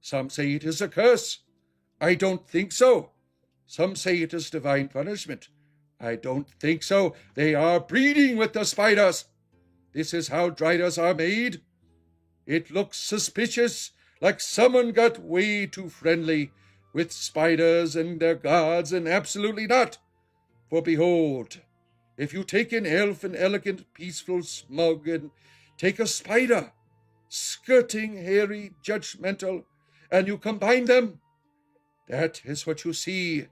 Some say it is a curse. I don't think so. Some say it is divine punishment. I don't think so. They are breeding with the spiders. This is how driders are made. It looks suspicious, like someone got way too friendly with spiders and their gods, and absolutely not. For behold, if you take an elf, an elegant, peaceful, smug, and take a spider, skirting, hairy, judgmental, and you combine them, that is what you see.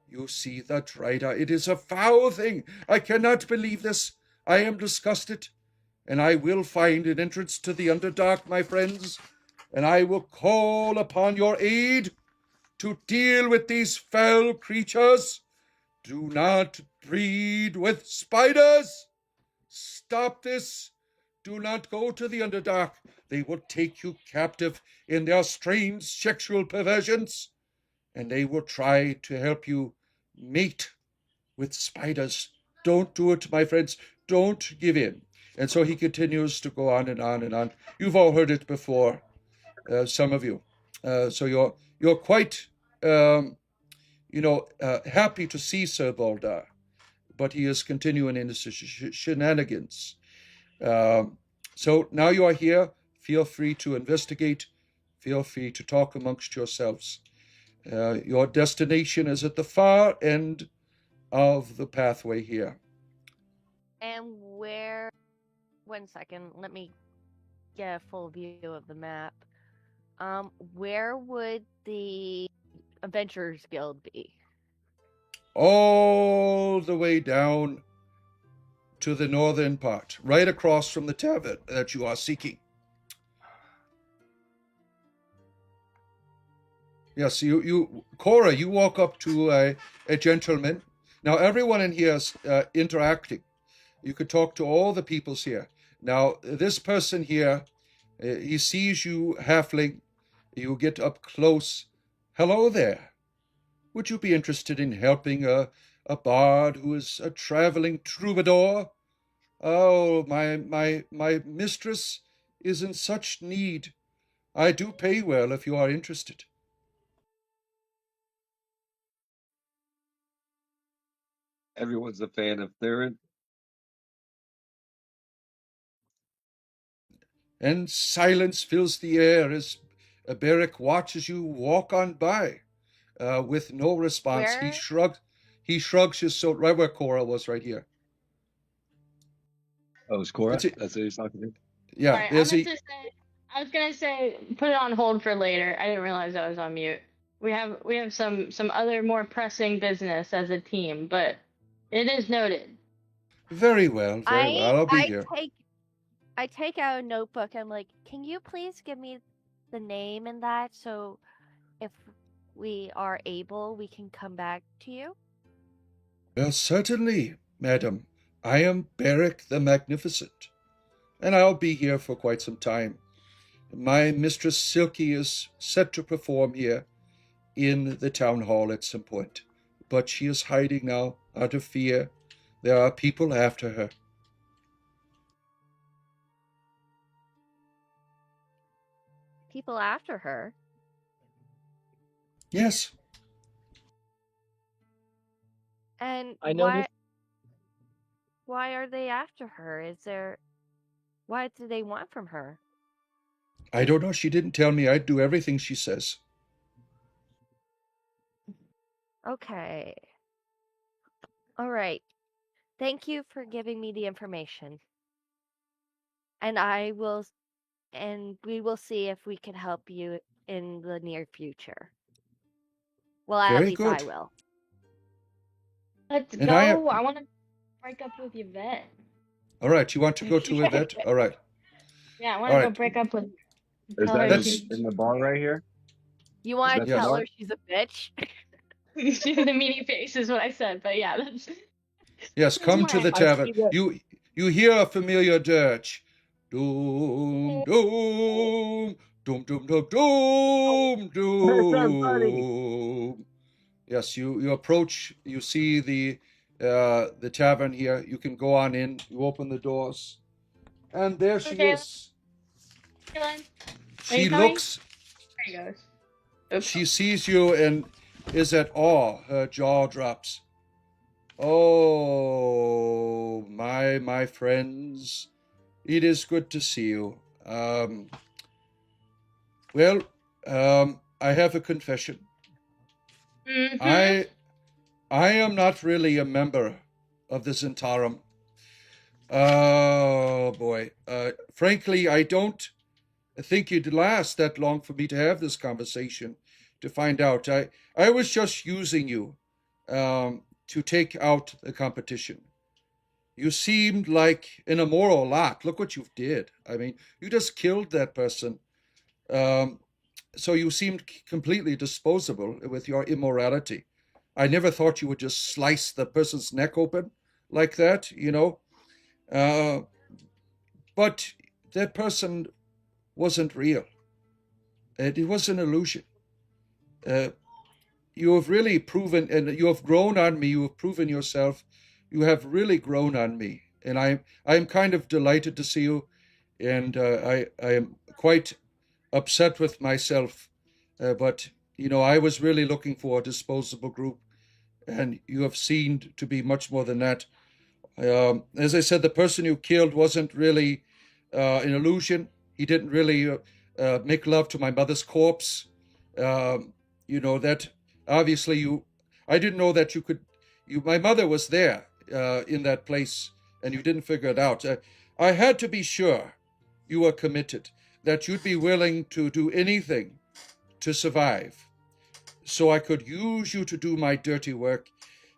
You see the Drider. It is a foul thing. I cannot believe this. I am disgusted, and I will find an entrance to the Underdark, my friends, and I will call upon your aid to deal with these foul creatures. Do not breed with spiders. Stop this. Do not go to the Underdark. They will take you captive in their strange sexual perversions, and they will try to help you mate with spiders. Don't do it, my friends. Don't give in. And so he continues to go on and on and on. You've all heard it before, some of you. So you're quite, happy to see Sir Voldar, but he is continuing in his shenanigans. So now you are here. Feel free to investigate. Feel free to talk amongst yourselves. Your destination is at the far end of the pathway here. And where? 1 second. Let me get a full view of the map. Where would the Adventurers Guild be? All the way down to the northern part, right across from the tavern that you are seeking. Yes, Cora, you walk up to a gentleman. Now, everyone in here is interacting. You could talk to all the peoples here. Now, this person here, he sees you, halfling. You get up close. Hello there. Would you be interested in helping a bard who is a traveling troubadour? Oh, my mistress is in such need. I do pay well if you are interested. Everyone's a fan of Theron. And silence fills the air as Beric watches you walk on by. With no response, Where? He shrugs his shoulders. Right where Cora was, right here. Oh, it's Cora? It's a, That's what he's talking to? yeah. Sorry, There's I was gonna say put it on hold for later. I didn't realize I was on mute. We have some other more pressing business as a team, but it is noted. very well. Very well. I'll be here. I take out a notebook. I'm like, can you please give me the name and that so if we are able, we can come back to you? Well, certainly, madam. I am Beric the Magnificent, and I'll be here for quite some time. My mistress Silky is set to perform here in the town hall at some point, but she is hiding now out of fear. There are people after her. People after her? Yes, And I noticed. why are they after her? What do they want from her? I don't know. She didn't tell me. I'd do everything she says. Okay. All right. Thank you for giving me the information. And we will see if we can help you in the near future. Well, at Very least I good. will. Let's And I am. go. I want to break up with Yvette. All right, you want to go to Yvette? All right. Yeah, I want All to go right. break up with. Is Tell that her Let's. in the bar right here? You Is want that to the Yes. tell bar? her she's a bitch? the meaty face is what I said, but yeah, Yes, that's come to my. the I tavern. see that. You hear a familiar dirge. Doom, doom, doom, doom, doom, doom, It's our buddy. doom. Yes, you approach. You see the tavern here. You can go on in. You open the doors, and there she Okay, is. Dylan, are She you coming? looks. There he goes. Oops. She sees you and is at awe. Her jaw drops. Oh, my friends, it is good to see you. Well, I have a confession. Mm-hmm. I am not really a member of the Zentarum. Oh boy. Frankly, I don't think it'd last that long for me to have this conversation to find out. I was just using you to take out the competition. You seemed like an immoral lot. Look what you did. I mean, you just killed that person. Um, so you seemed completely disposable with your immorality. I never thought you would just slice the person's neck open like that, you know. Uh, but that person wasn't real. It was an illusion. Uh, you have really proven, and you have grown on me. You have proven yourself. You have really grown on me, and I'm kind of delighted to see you, and I am quite upset with myself. But you know, I was really looking for a disposable group, and you have seemed to be much more than that. As I said, the person you killed wasn't really an illusion. He didn't really make love to my mother's corpse. Um, you know that obviously you. I didn't know that you could. You, my mother was there in that place, and you didn't figure it out. I had to be sure you were committed, that you'd be willing to do anything to survive, so I could use you to do my dirty work.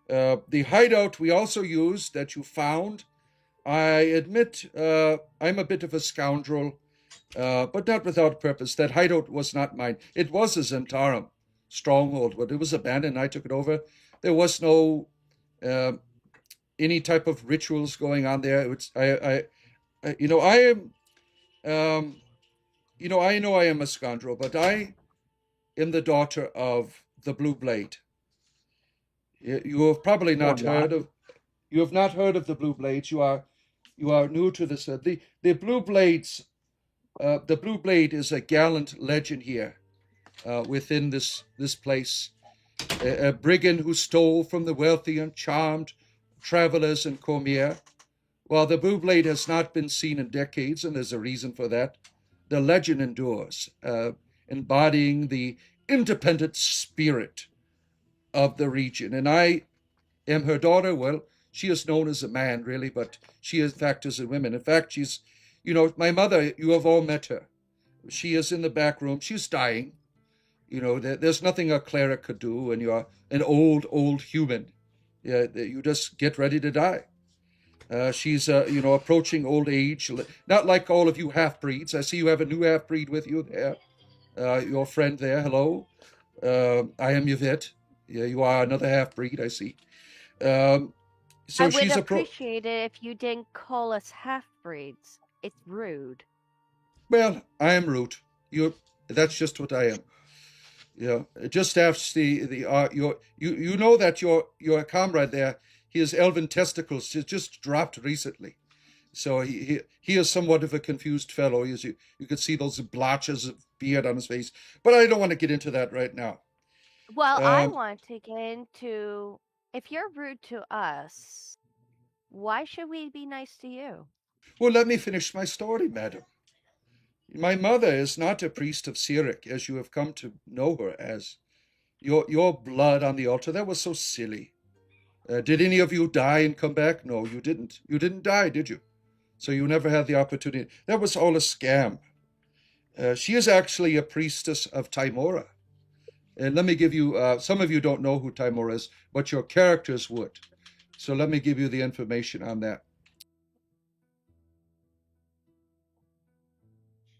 The hideout we also used that you found, I admit I'm a bit of a scoundrel, but not without purpose. That hideout was not mine. It was a Zentarum stronghold, but it was abandoned. I took it over. There was no uh, any type of rituals going on there. It's you know, I am, you know, I know I am a scoundrel, but I am the daughter of the Blue Blade. You have probably Or not not. heard of. You have not heard of the Blue Blades. You are new to this. The Blue Blades. The Blue Blade is a gallant legend here within this place. A brigand who stole from the wealthy and charmed travelers in Cormier. While the Blue Blade has not been seen in decades, and there's a reason for that, the legend endures, embodying the independent spirit of the region. And I am her daughter. Well, she is known as a man, really, but she, in fact, is a woman. In fact, she's, you know, my mother, you have all met her. She is in the back room. She's dying. You know, there's nothing a cleric could do when you're an old human. Yeah, you just get ready to die. She's, you know, approaching old age. Not like all of you half breeds. I see you have a new half breed with you there. Your friend there. Hello. I am Yvette. Yeah, you are another half-breed, I see. So I would she's appreciate it if you didn't call us half-breeds. It's rude. well, I am rude. That's just what I am. Just ask you know that your comrade there, his elven testicles just dropped recently. So he is somewhat of a confused fellow. You could see those blotches of beard on his face. But I don't want to get into that right now. Well, I Um, want to get into if you're rude to us, why should we be nice to you? well, let me finish my story, madam. My mother is not a priest of Sirik, as you have come to know her as. Your blood on the altar, that was so silly. Did any of you die and come back? No, you didn't. You didn't die, did you? So you never had the opportunity. That was all a scam. She is actually a priestess of Timora. And let me give you, some of you don't know who Timora is, but your characters would. So let me give you the information on that.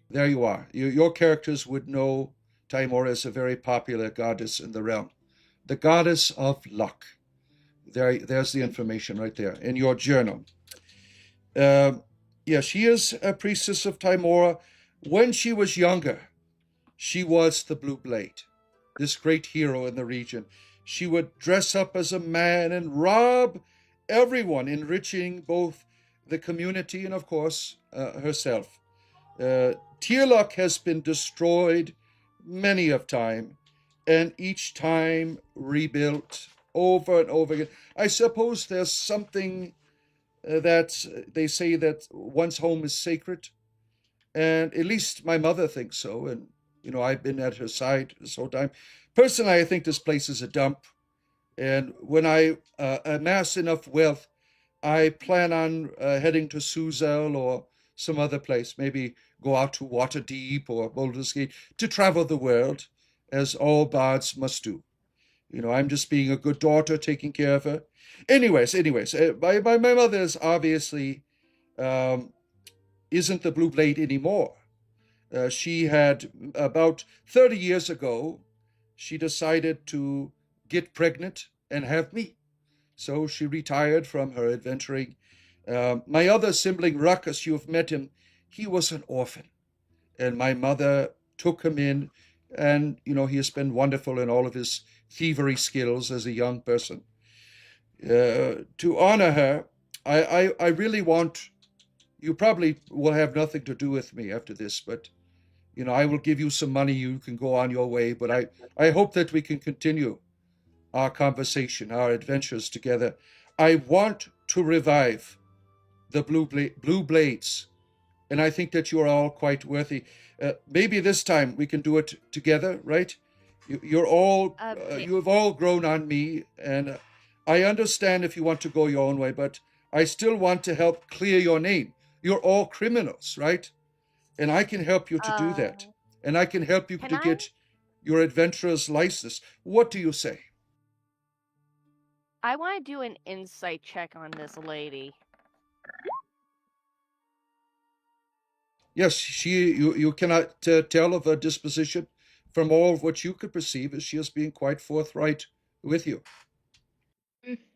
There you are. Your characters would know Timora is a very popular goddess in the realm. The goddess of luck. There's the information right there in your journal. Yeah, she is a priestess of Timora. When she was younger, she was the Blue Blade, this great hero in the region. She would dress up as a man and rob everyone, enriching both the community and, of course, herself. Tyrluk has been destroyed many of time, and each time rebuilt over and over again. I suppose there's something that they say that one's home is sacred, and at least my mother thinks so. And I've been at her side this whole time. Personally, I think this place is a dump. And when I amass enough wealth, I plan on heading to Suzel or some other place, maybe go out to Waterdeep or Baldur's Gate to travel the world, as all bards must do. I'm just being a good daughter, taking care of her. Anyways, my mother is obviously um, isn't the Blue Blade anymore. She had, about 30 years ago, she decided to get pregnant and have me. So she retired from her adventuring. My other sibling, Ruckus, you've met him, he was an orphan. And my mother took him in, and, he has been wonderful in all of his thievery skills as a young person. To honor her, I really want, you probably will have nothing to do with me after this, but I will give you some money. You can go on your way, but I hope that we can continue our conversation, our adventures together. I want to revive the Blue Blades, and I think that you are all quite worthy. Maybe this time we can do it together, right? You have all grown on me, and I understand if you want to go your own way, but I still want to help clear your name. You're all criminals, right? And I can help you to do that. And I can help you to get your adventurer's license. What do you say? I want to do an insight check on this lady. Yes, you cannot tell of her disposition from all of what you could perceive as she is being quite forthright with you.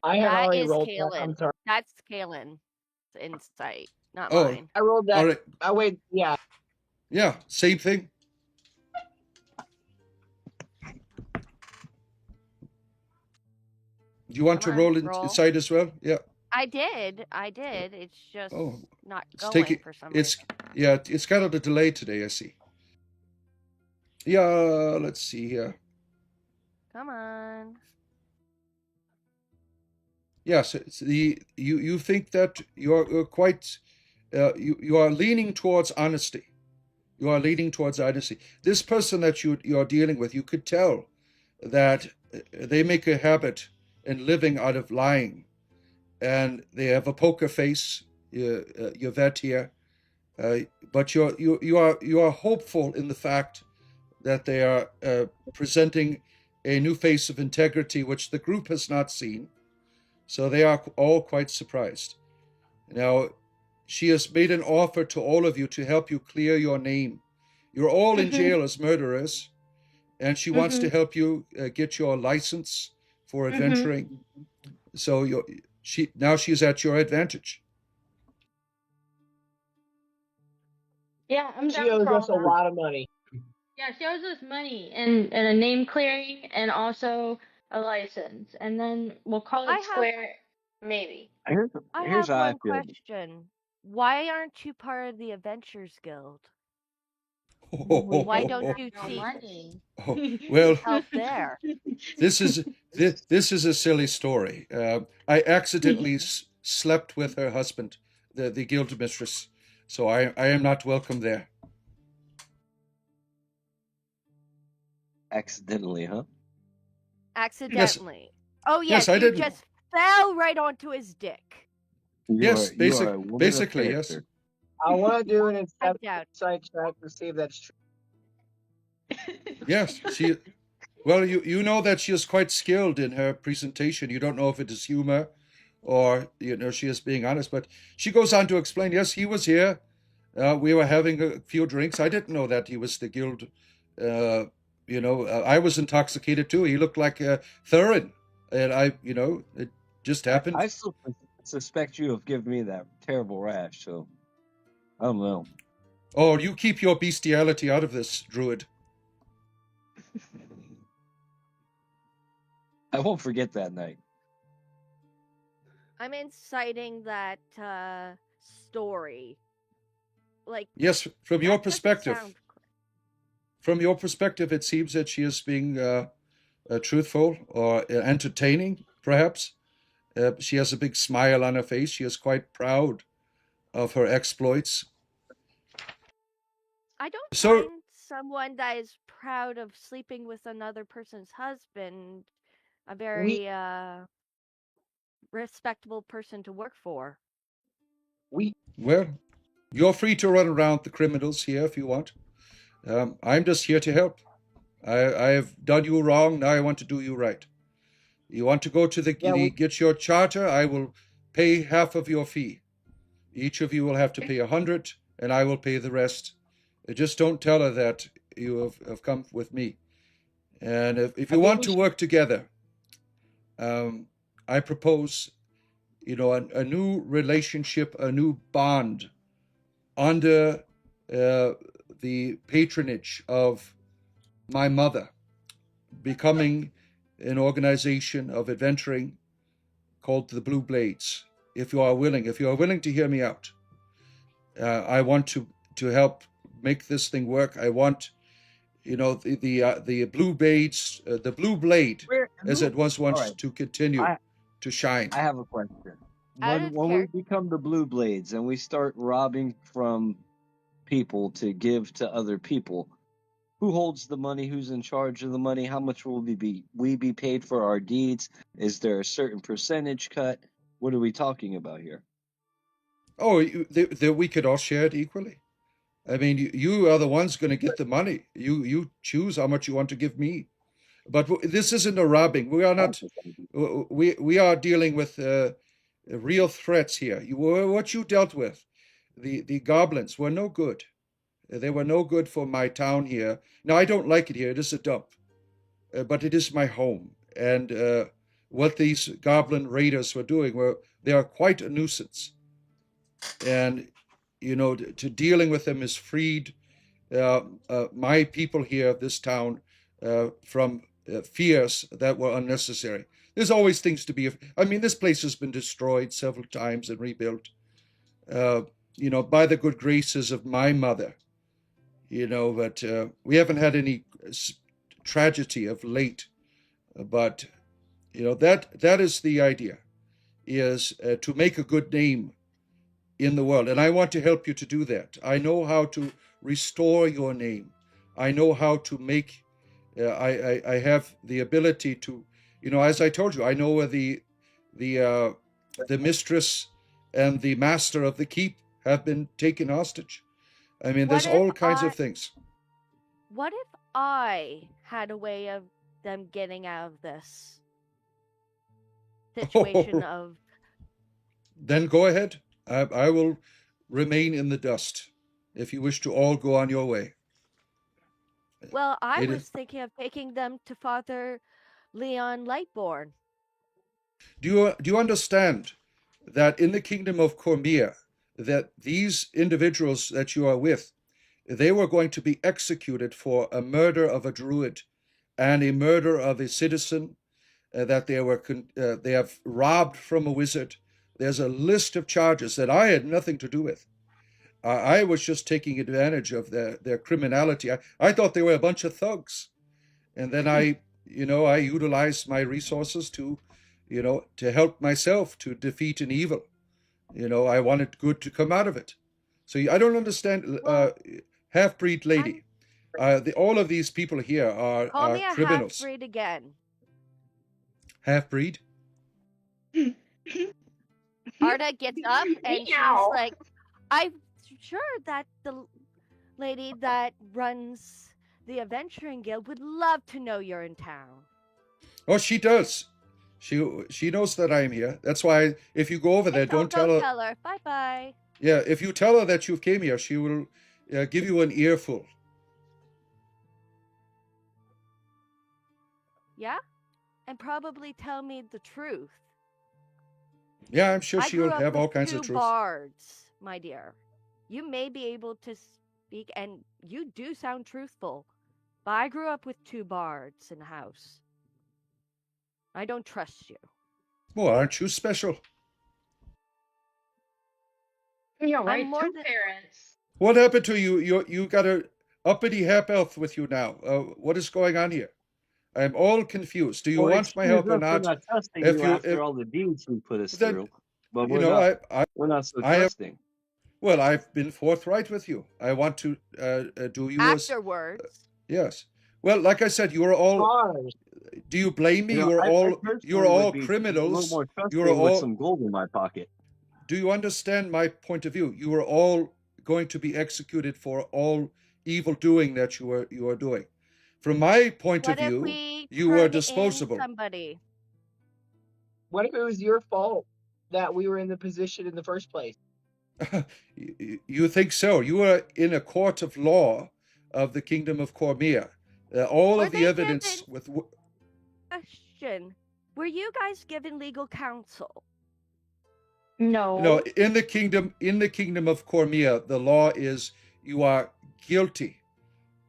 I had That already is rolled that. I'm Kalen. sorry. That's Kalen's insight, not Oh, mine. I rolled that. all right. Oh, wait, yeah. Yeah, same thing. Do you want to roll inside as well? Yeah. I did. It's just not going for some reason. Yeah, it's kind of a delay today, I see. Yeah, let's see here. Come on. Yes, you think that you're quite you are leaning towards honesty. You are leaning towards honesty. This person that you're dealing with, you could tell that they make a habit in living out of lying, and they have a poker face. Yvette here, but you are hopeful in the fact that they are presenting a new face of integrity, which the group has not seen. So they are all quite surprised. Now, she has made an offer to all of you to help you clear your name. You're all in jail as murderers, and she wants to help you get your license for adventuring. So she's at your advantage. Yeah, I'm She down owes for all us a that. lot of money. Yeah, she owes us money and a name clearing and also a license. And then we'll call I it have square, maybe. Here's I here's have how I one feel. question. Why aren't you part of the Adventures Guild? We Why don't don't have you no seek money. Well, help there? this is a silly story. I accidentally slept with her husband, the guild mistress, so I am not welcome there. Accidentally, huh? Yes, Accidentally. Oh yes, yes, I you didn't. just fell right onto his dick. You are a woman of Basically, yes. character. I want to do an I insight doubt. check to see if that's true. Yes, she. Well, you know that she is quite skilled in her presentation. You don't know if it is humor or she is being honest, but she goes on to explain. Yes, he was here. We were having a few drinks. I didn't know that he was the guild. Uh, I was intoxicated too. He looked like Thurin, and it just I happened. still suspect you of giving me that terrible rash, so I don't know. Oh, you keep your bestiality out of this, Druid. I won't forget that night. I'm inciting that story. Like Yes, from your that doesn't perspective. sound From your perspective, it seems that she is being truthful or entertaining, perhaps. She has a big smile on her face. She is quite proud of her exploits. I don't So, find someone that is proud of sleeping with another person's husband a We very respectable person to work for. we well, you're free to run around the criminals here if you want. I'm just here to help. I have done you wrong. Now I want to do you right. You want to go to yeah get your charter? I will pay half of your fee. Each of you will have to pay 100, and I will pay the rest. Just don't tell her that you have come with me. And if I you think want we to should. work together, I propose, a new relationship, a new bond under the patronage of my mother, becoming an organization of adventuring called the Blue Blades. If you are willing to hear me out, I want to help make this thing work. I want, the Blue Blades, the Blue Blade, as it was All once, right, to continue I to shine. I have a question. Out When of we character. become the Blue Blades and we start robbing from people to give to other people, who holds the money? Who's in charge of the money? How much will we be paid for our deeds? Is there a certain percentage cut? What are we talking about here? Oh, we could all share it equally. I mean, you are the ones going to get the money. You choose how much you want to give me. But this isn't a robbing. We are not. We are dealing with real threats here. What you dealt with, the goblins were no good. They were no good for my town here. Now I don't like it here. It is a dump, but it is my home. And what these goblin raiders were doing they are quite a nuisance. And to dealing with them is freed my people here, this town, from fears that were unnecessary. There's always things to be. I mean, this place has been destroyed several times and rebuilt, uh, by the good graces of my mother. But we haven't had any tragedy of late. But that is the idea: is to make a good name in the world. And I want to help you to do that. I know how to restore your name. I know how to make, I have the ability to, as I told you, I know where the mistress and the master of the keep have been taken hostage. I mean, What there's if all kinds I of things. what if I had a way of them getting out of this situation Oh, of then go ahead. I will remain in the dust if you wish to all go on your way. Well, I It was is. thinking of taking them to Father Leon Lightborn. Do you understand that in the kingdom of Cormia, that these individuals that you are with, they were going to be executed for a murder of a druid and a murder of a citizen, that they have robbed from a wizard. There's a list of charges that I had nothing to do with. I was just taking advantage of their criminality. I thought they were a bunch of thugs, and then I utilized my resources to help myself to defeat an evil. I wanted good to come out of it. So I don't understand, Well, half-breed I'm lady. All of these people here are call me a half criminals. breed again. Half-breed. Arda gets up and she's like, I'm sure that the lady that runs the Adventuring Guild would love to know you're in town. Oh, she does. She knows that I'm here. That's why if you go over there, Don't don't go tell her. tell her. Bye bye. Yeah, if you tell her that you came here, she will give you an earful. Yeah? And probably tell me the truth. Yeah, I'm sure I grew she'll up have with all kinds of two truth. bards, my dear. You may be able to speak, and you do sound truthful. But I grew up with two bards in the house. I don't trust you. Well, aren't you special? Yeah, I'm right. more Two than parents. What happened to you? You got a uppity half elf with you now. What is going on here? I'm all confused. Do you Well, want my excuse help or us for not? not trusting If you you after if all the deeds you put us then through, but you know we're not so I have trusting. well I've been forthright with you. I want to do you as afterwards. yes. Well, like I said, you are all. Stars. Do you blame me? You know, You are I all. You are personally would all be a little criminals. more You are trusting with all. some gold in my pocket. Do you understand my point of view? You are all going to be executed for all evil doing that you are doing. From my point of What if view, we you were turn in disposable. somebody? What if it was your fault that we were in the position in the first place? You think so? You are in a court of law of the kingdom of Cormia. All Were of the they evidence given with question? Were you guys given legal counsel? No. in the kingdom of Cormia, the law is you are guilty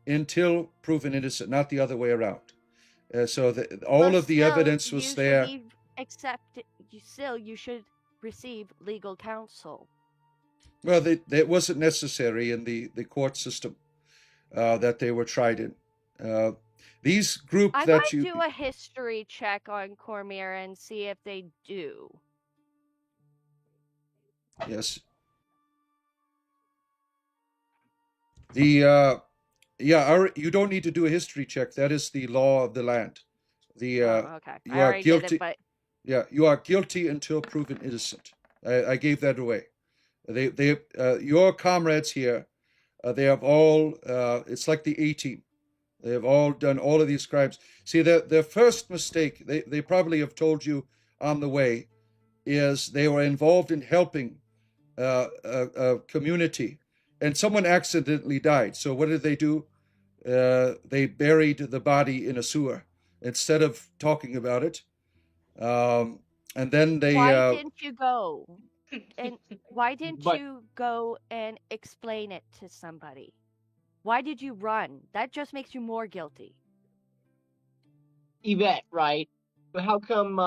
until proven innocent, not the other way around. So all Well, of the still, evidence was you should there. be you should receive legal counsel. Well, it wasn't necessary in the court system that they were tried in. These group I that might you do a history check on Cormier and see if they do. yes the you don't need to do a history check. That is the law of the land. The Oh, okay. I You are already did it, guilty. but Yeah, you are guilty until proven innocent. I gave that away. Your comrades here, they have all. It's like the A-team. They have all done all of these crimes. See, their first mistake, they probably have told you on the way, is they were involved in helping a community, and someone accidentally died. So what did they do? They buried the body in a sewer instead of talking about it. And then why they didn't you go? And why didn't But you go and explain it to somebody? Why did you run? That just makes you more guilty. Yvette, right? But how come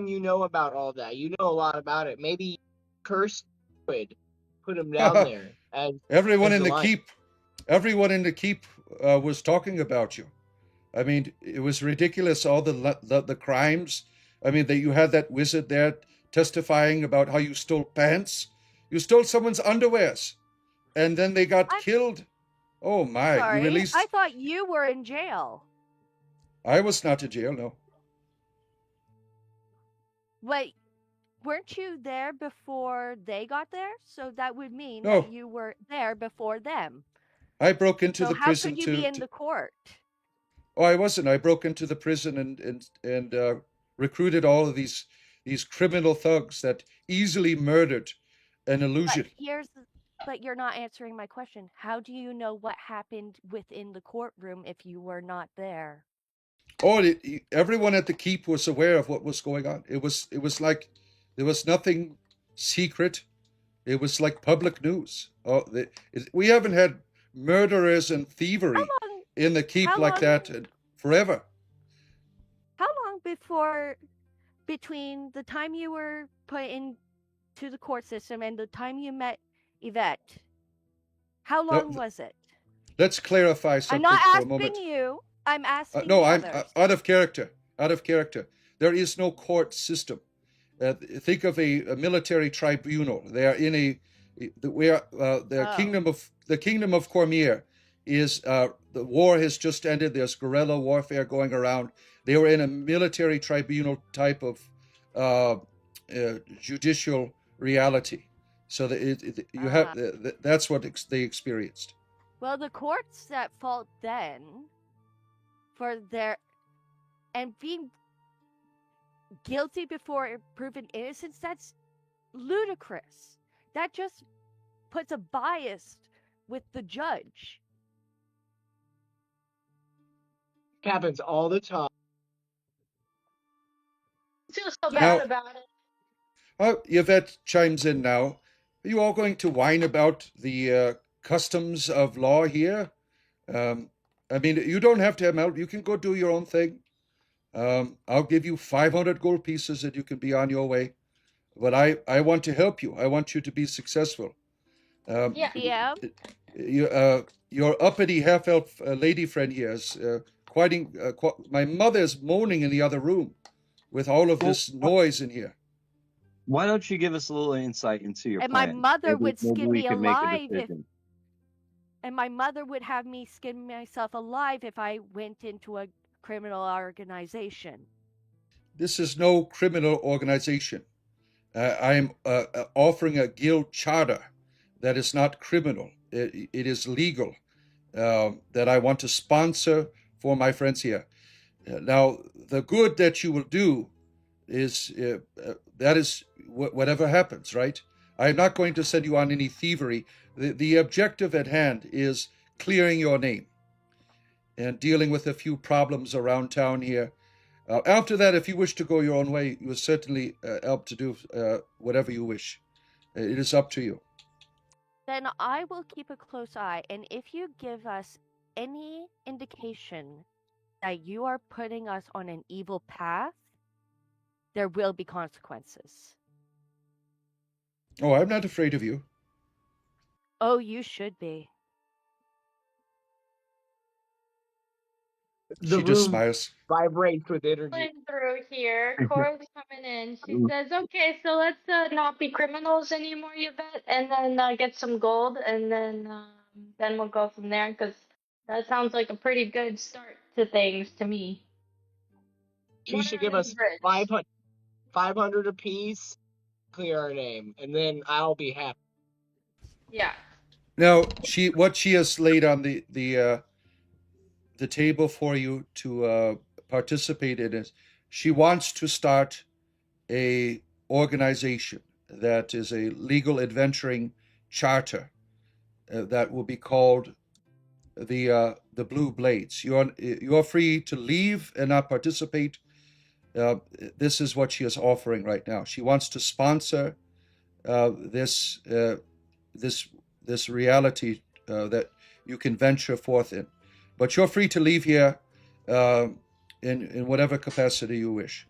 you know about all that? You know a lot about it. Maybe cursed would put him down there everyone as in the the lion. keep, everyone in the keep was talking about you. I mean, it was ridiculous. All the crimes. I mean, that you had that wizard there testifying about how you stole pants. You stole someone's underwears, and then they got I'm killed. Oh my! You sorry. I released. thought you were in jail. I was not in jail. No, Wait, weren't you there before they got there? So that would mean that no. you were there before them. I broke into So the how prison could you to, be in to. the court? Oh, I wasn't. I broke into the prison and recruited all of these criminal thugs that easily murdered an But illusion. But you're not answering my question. How do you know what happened within the courtroom if you were not there? Oh, everyone at the keep was aware of what was going on. It was like there was nothing secret. It was like public news. Oh, we haven't had murderers and thievery How long? in the keep How like long? that forever. How long between the time you were put into the court system and the time you met Yvette? How Now, long was it? let's clarify I'm something not for a asking moment. you. I'm asking No, the I'm others. out of character. Out of character. There is no court system. Think of a military tribunal. They are in where the Oh. kingdom of Cormier is the war has just ended. There's guerrilla warfare going around. They were in a military tribunal type of uh, judicial reality. So you have that's what they experienced. Well, the courts at fault then for their and being guilty before proven innocence, that's ludicrous. That just puts a bias with the judge. Happens all the time. I feel so Yeah. bad about it. Yvette chimes in now. Are you all going to whine about the customs of law here? Um, I mean, you don't have to have help. You can go do your own thing. I'll give you 500 gold pieces and you can be on your way. But I want to help you. I want you to be successful. Yeah. Yeah. Your uppity half-elf lady friend here is my mother is moaning in the other room with all of this noise in here. Why don't you give us a little insight into your And my plan? mother Maybe, would maybe skin we me can make a alive if decision. and my mother would have me skin myself alive if I went into a criminal organization. This is no criminal organization. I am offering a guild charter that is not criminal. It is legal that I want to sponsor for my friends here. Now, the good that you will do is that is whatever happens, right? I'm not going to send you on any thievery. The objective at hand is clearing your name and dealing with a few problems around town here. After that, if you wish to go your own way, you will certainly help to do whatever you wish. It is up to you. Then I will keep a close eye, and if you give us any indication that you are putting us on an evil path, there will be consequences. Oh, I'm not afraid of you. Oh, you should be. The She just room smiles. vibrates with energy. Going through here, Cora's coming in. She says, "Okay, so let's not be criminals anymore, you bet, and then get some gold, and then we'll go from there. Cause that sounds like a pretty good start to things to me." She Money should give under the us bridge. 500 apiece, clear our name, and then I'll be happy. Yeah. Now, what she has laid on the table for you to participate in is she wants to start a organization that is a legal adventuring charter that will be called the Blue Blades. You're free to leave and not participate. Uh, this is what she is offering right now. She wants to sponsor this this this reality that you can venture forth in, but you're free to leave here uh, in whatever capacity you wish.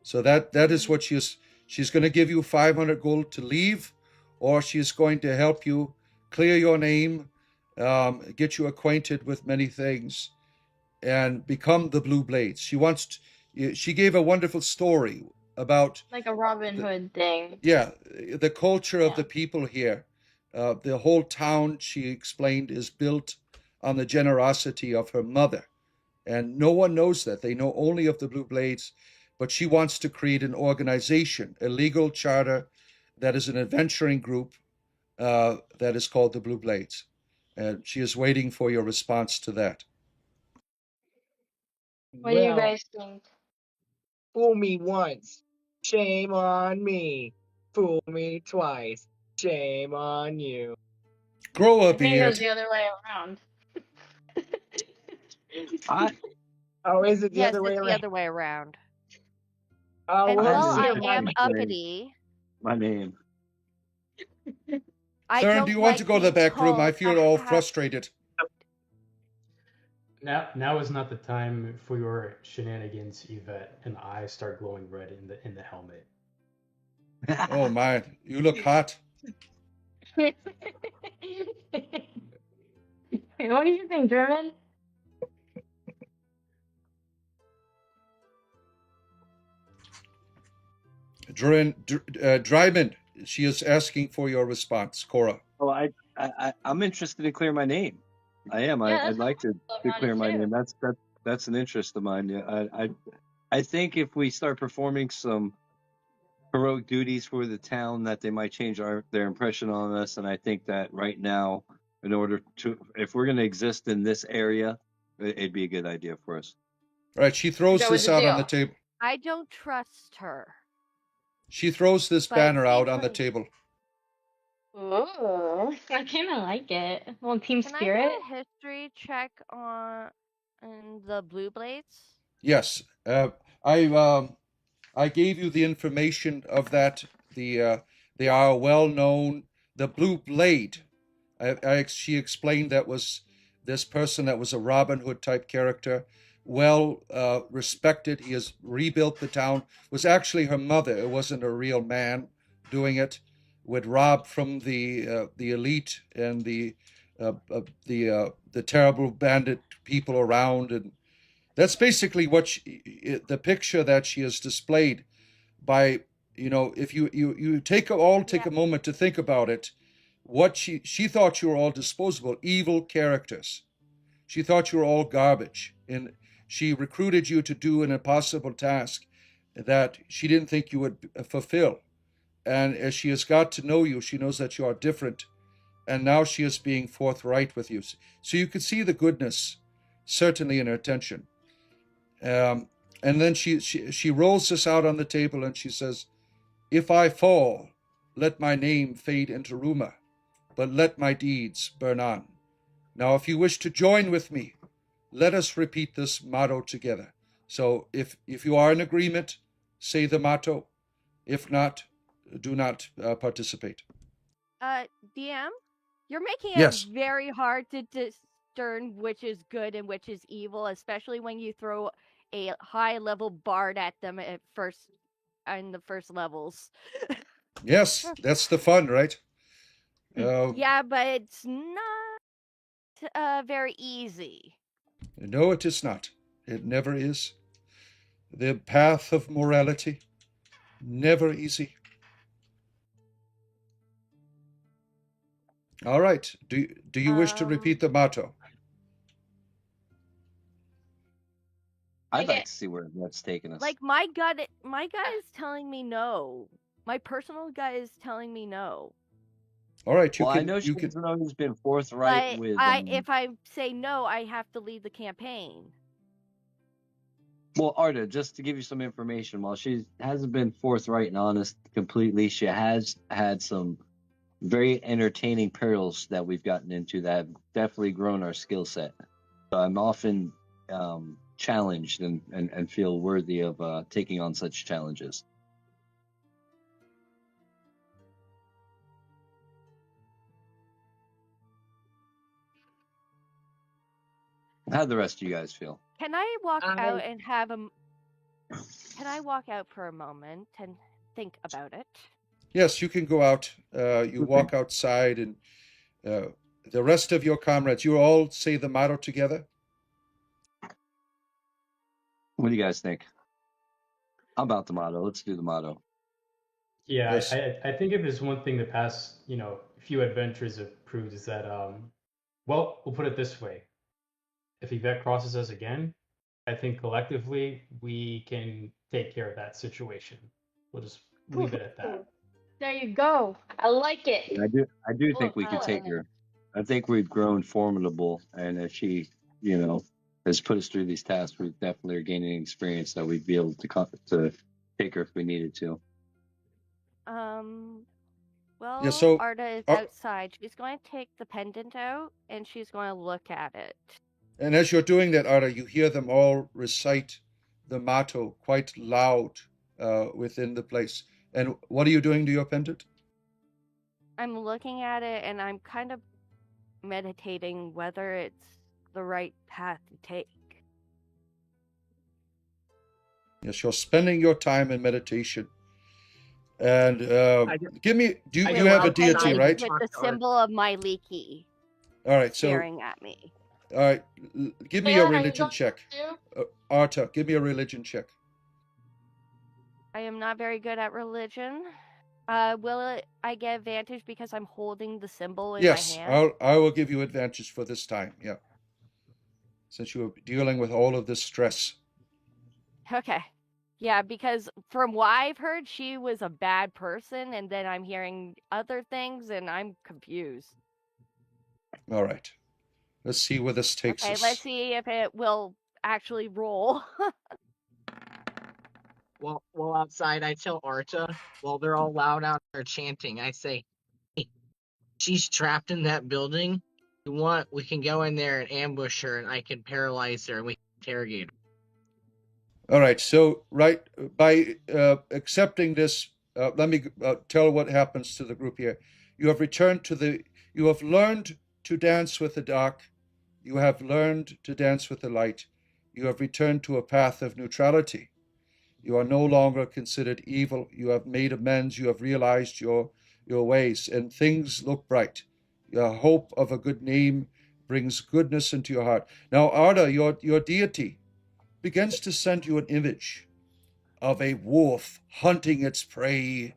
So that is what she's going to give you 500 gold to leave, or she's going to help you clear your name, get you acquainted with many things, and become the Blue Blades. She gave a wonderful story about Like a Robin the, Hood thing. yeah, the culture of Yeah. the people here. The whole town, she explained, is built on the generosity of her mother. And no one knows that. They know only of the Blue Blades. But she wants to create an organization, a legal charter that is an adventuring group that is called the Blue Blades. And she is waiting for your response to that. What do you Well, guys think? fool me once, shame on me. Fool me twice, shame on you. Grow I a think it was beard. the other way around. I Oh, is it the Yes, other way it's the around? other way around. Oh, And we'll have to while see I if am Mike. uppity, my name. I Theron, do you don't want to like go to the being back room? I told feel all frustrated. Now is not the time for your shenanigans, Yvette, and I start glowing red in the helmet. Oh my, you look hot. What do you think, German? Dryman, she is asking for your response, Cora. Oh, I'm interested to clear my name. I am. Yeah, I'd that's like what to I clear my too. name. That's an interest of mine. Yeah, I think if we start performing some heroic duties for the town, that they might change their impression on us. And I think that right now, in order to, if we're going to exist in this area, it'd be a good idea for us. All right, she throws Go with this the out on the deal. table. I don't trust her. She throws this But banner out seems on the like- table. Ooh, I kind of like it. A little team Can I spirit. do a history check on the Blue Blades? Yes, I gave you the information of that. They are well known. The Blue Blade. She explained that was this person that was a Robin Hood type character, well respected. He has rebuilt the town. It was actually her mother. It wasn't a real man doing it. Would rob from the elite and the terrible bandit people around, and that's basically what the picture that she has displayed. By if you take a moment to think about it, what she thought you were all disposable, evil characters. She thought you were all garbage, and she recruited you to do an impossible task that she didn't think you would fulfill. And as she has got to know you, she knows that you are different, and now she is being forthright with you. So you could see the goodness, certainly, in her attention. And then she rolls this out on the table and she says, "If I fall, let my name fade into rumor, but let my deeds burn on. Now, if you wish to join with me, let us repeat this motto together. So if you are in agreement, say the motto. If not, do not participate." DM, you're making it Yes. very hard to discern which is good and which is evil, especially when you throw a high level bard at them at first in the first levels. Yes, that's the fun, right? Yeah, but it's not very easy. No, it is not. It never is. The path of morality, never easy. All right. Do you wish to repeat the motto? I'd like to see where that's taking us. Like my gut is telling me no. My personal gut is telling me no. All right, I know she's always been forthright But with. if I say no, I have to leave the campaign. Well, Arda, just to give you some information, while she hasn't been forthright and honest completely, she has had some very entertaining perils that we've gotten into that have definitely grown our skill set. So I'm often challenged and feel worthy of taking on such challenges. How do the rest of you guys feel? Can I walk out and have a? Can I walk out for a moment and think about it? Yes, you can go out. You walk outside, and the rest of your comrades, you all say the motto together. What do you guys think? How about the motto? Let's do the motto. Yeah, Yes. I think if there's one thing the past, few adventures have proved is that, well, we'll put it this way. If Yvette crosses us again, I think collectively we can take care of that situation. We'll just leave it at that. There you go. I like it. I do Oh, think we can take her. I think we've grown formidable, and if she, has put us through these tasks, we definitely are gaining experience that we'd be able to take her if we needed to. Well, Yeah, so Arda is uh, outside. She's going to take the pendant out and she's going to look at it. and as you're doing that, Arda, you hear them all recite the motto quite loud within the place. And what are you doing to your pendant? I'm looking at it and I'm kind of meditating whether it's the right path to take. Yes, you're spending your time in meditation. And I just, give me, do I you go have a The deity, outside pendant and right? with talk the to Art. symbol of my leaky All right, so staring at me. all right, give me a Taylor, are you religion going check. too? Arta, give me a religion check. I am not very good at religion. I get advantage because I'm holding the symbol in my Yes, hand? I will give you advantage for this time. Yeah, since you are dealing with all of this stress. Okay. Yeah, because from what I've heard, she was a bad person, and then I'm hearing other things, and I'm confused. All right, let's see where this takes Okay, let's us. see if it will actually roll. While outside, I tell Arta, while they're all loud out there chanting, I say, hey, she's trapped in that building. You want, we can go in there and ambush her, and I can paralyze her, and we can interrogate All right, so right by accepting this, let me tell what happens to the group here. You have returned to the. You have learned to dance with the dark. You have learned to dance with the light. You have returned to a path of neutrality. You are no longer considered evil. You have made amends. You have realized your ways, and things look bright. Your hope of a good name brings goodness into your heart. Now, Arda, your deity, begins to send you an image of a wolf hunting its prey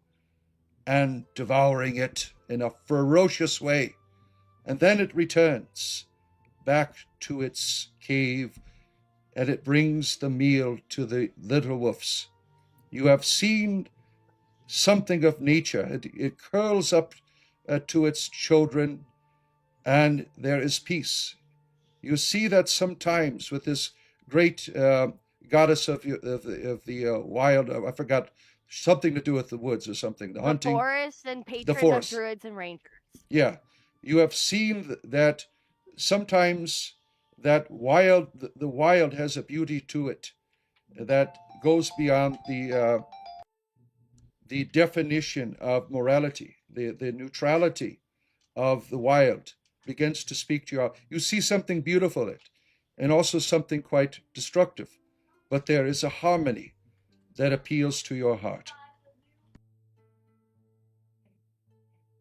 and devouring it in a ferocious way. And then it returns back to its cave and it brings the meal to the little wolves. You have seen something of nature. It curls up to its children and there is peace. You see that sometimes with this great goddess of the wild, I forgot, something to do with the woods or something, the The hunting, forest and the patron of forest. druids and rangers. Yeah, you have seen that sometimes that wild, the wild has a beauty to it that goes beyond the definition of morality, the neutrality of the wild begins to speak to you. You see something beautiful in it, and also something quite destructive. But there is a harmony that appeals to your heart.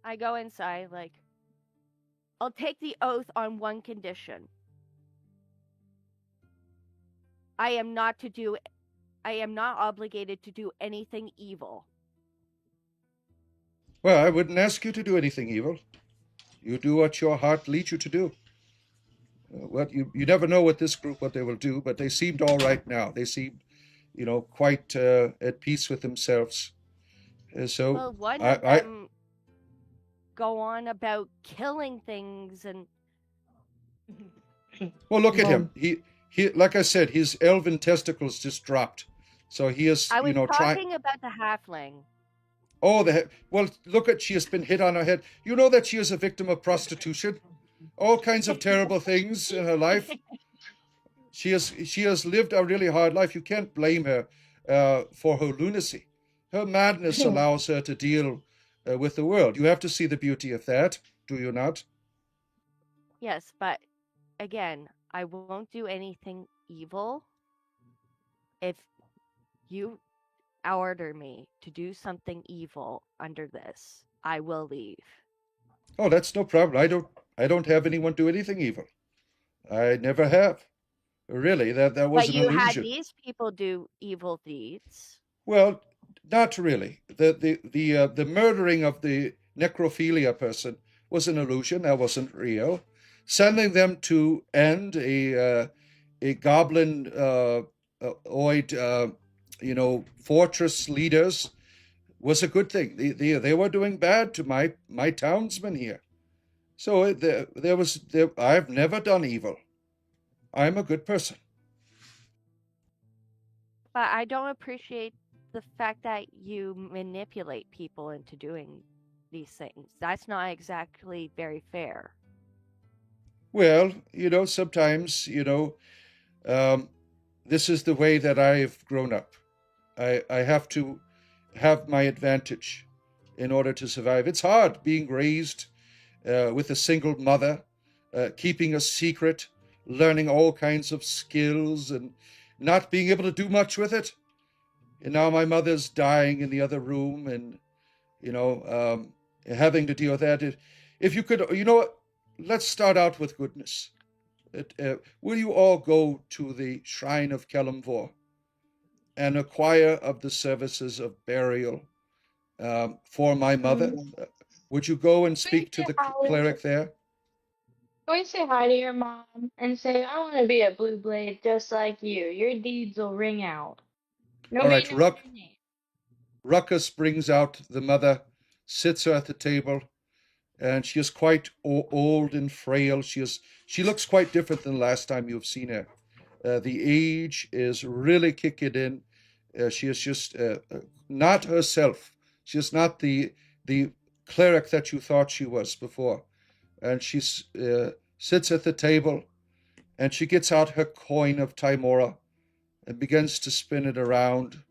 I go inside, like, I'll take the oath on one condition. I am not obligated to do anything evil. Well, I wouldn't ask you to do anything evil. You do what your heart leads you to do. What you never know with this group what they will do, but they seemed all right now. They seemed, quite at peace with themselves. So Well, one of I them go on about killing things and well look at Well, him. He like I said, his elven testicles just dropped. So he is, I was trying. talking about the halfling. Oh, well, look at she has been hit on her head. You know that she is a victim of prostitution, all kinds of terrible things in her life. She has lived a really hard life. You can't blame her for her lunacy. Her madness allows her to deal with the world. You have to see the beauty of that, do you not? Yes, but again, I won't do anything evil if you order me to do something evil under this. I will leave. Oh, that's no problem. I don't have anyone do anything evil. I never have. Really, that was But an you had illusion. these people do evil deeds. Well, not really. The murdering of the necrophilia person was an illusion. That wasn't real. Sending them to end a goblin oid fortress leaders was a good thing. They were doing bad to my townsmen here. So I've never done evil. I'm a good person. But I don't appreciate the fact that you manipulate people into doing these things. That's not exactly very fair. Well, sometimes, this is the way that I've grown up. I have to have my advantage in order to survive. It's hard being raised with a single mother, keeping a secret, learning all kinds of skills, and not being able to do much with it. And now my mother's dying in the other room, and having to deal with that. If you could, let's start out with goodness. Will you all go to the shrine of Kelemvor and acquire of the services of burial for my mother? Would you go and Can we speak to say the hi cleric there? Can we say hi to your mom and say, I want to be a blue blade just like you? Your deeds will ring out. All Nobody right, knows your name. Ruckus brings out the mother, sits her at the table, and she is quite old and frail. She looks quite different than the last time you've seen her. The age is really kicking in. She is just not herself. She is not the cleric that you thought she was before. And she sits at the table, and she gets out her coin of Timora and begins to spin it around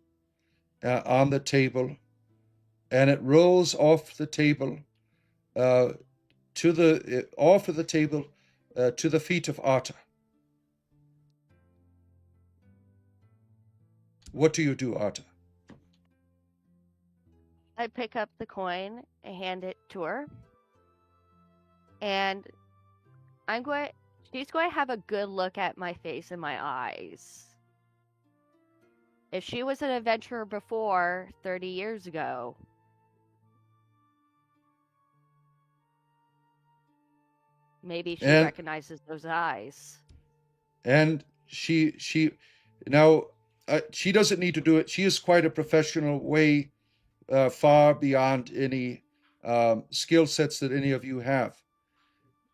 on the table, and it rolls off the table uh, to the off of the table to the feet of Arta. What do you do, Arta? I pick up the coin and hand it to her. And she's going to have a good look at my face and my eyes. If she was an adventurer before 30 years ago, maybe she And recognizes those eyes. and she now she doesn't need to do it. She is quite a professional, way far beyond any skill sets that any of you have.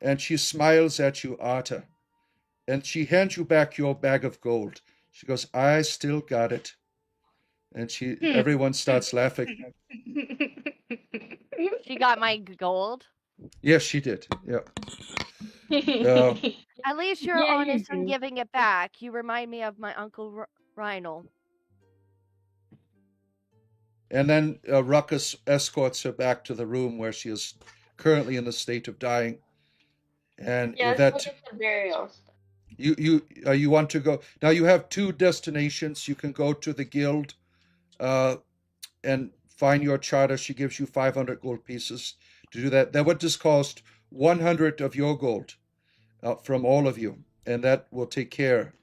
And she smiles at you, Arta, and she hands you back your bag of gold. She goes, "I still got it." And everyone starts laughing. She got my gold. Yes, she did. Yeah. Uh, At least you're Yeah, you honest in do. giving it back. You remind me of my uncle Rhinel. and then Ruckus escorts her back to the room where she is currently in the state of dying. And Yeah, let's go Yvette, get some burials. you want to go now. You have two destinations. You can go to the guild uh, and find your charter. She gives you 500 gold pieces to do that. That would just cost 100 of your gold from all of you, and that will take care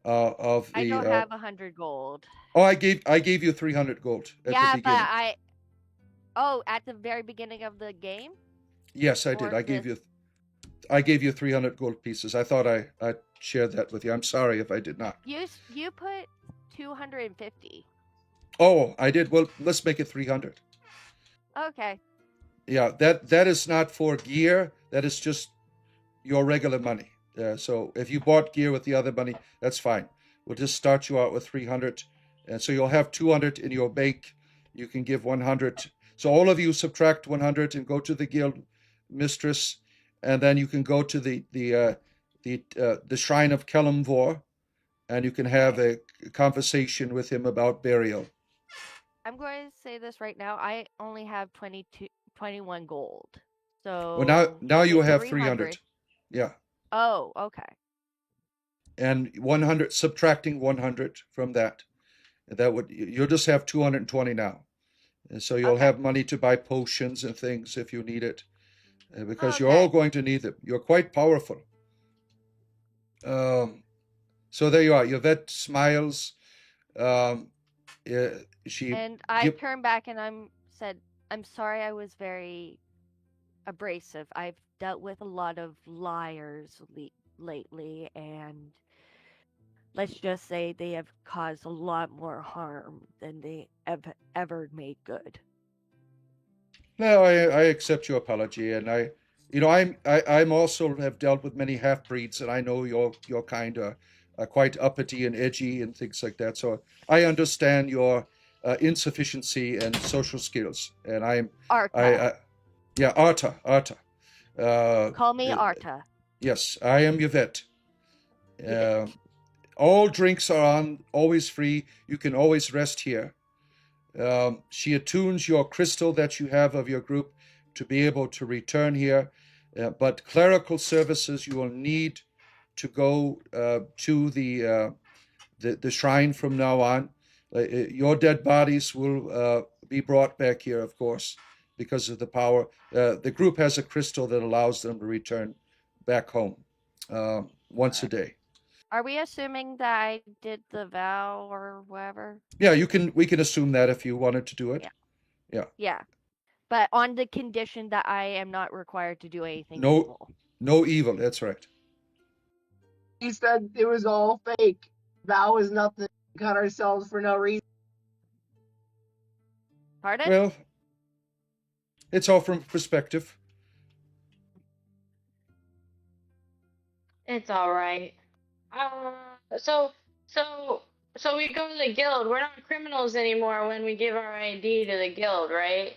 of I the. don't have 100 gold. Oh, I gave you 300 gold at the Yeah, but beginning. at the very beginning of the game? Yes, I did. Or I gave you 300 gold pieces. I thought I shared that with you. I'm sorry if I did not. You put 250. Oh, I did. Well, let's make it 300. Okay. Yeah, that is not for gear. That is just your regular money. So if you bought gear with the other money, that's fine. We'll just start you out with 300, and so you'll have 200 in your bank. You can give 100. So all of you subtract 100 and go to the guild mistress, and then you can go to the shrine of Kelemvor, and you can have a conversation with him about burial. I'm going to say this right now. I only have 21 gold. Well, now So now give you me have 300. 300. Yeah, Oh, okay. and 100, subtracting 100 from that. That would you'll just have 220 now. And so you'll Okay. have money to buy potions and things if you need it, because you're all Okay. going to need them. You're quite powerful. So there you are. Yvette smiles. Um, she And I give. turned back and I'm sorry I was very abrasive. I've dealt with a lot of liars lately, and let's just say they have caused a lot more harm than they have ever made good. No, I accept your apology, and I'm also have dealt with many half breeds, and I know your kind are quite uppity and edgy and things like that. So I understand your insufficiency and social skills, and I Arta. Yeah, Arta, Arta. Call me Arta. Yes, I am Yvette. Yvette. All drinks are on, always free. You can always rest here. She attunes your crystal that you have of your group to be able to return here. But clerical services, you will need to go to the shrine from now on. Your dead bodies will be brought back here, of course, because of the power. The group has a crystal that allows them to return back home once a day. Are we assuming that I did the vow or whatever? Yeah, you can. We can assume that if you wanted to do it. Yeah. Yeah. Yeah. But on the condition that I am not required to do anything No, evil. no evil. That's right. He said it was all fake. Vow is nothing. We cut ourselves for no reason. Pardon? Well, it's all from perspective. It's all right. So so so we go to the guild. We're not criminals anymore when we give our ID to the guild, right?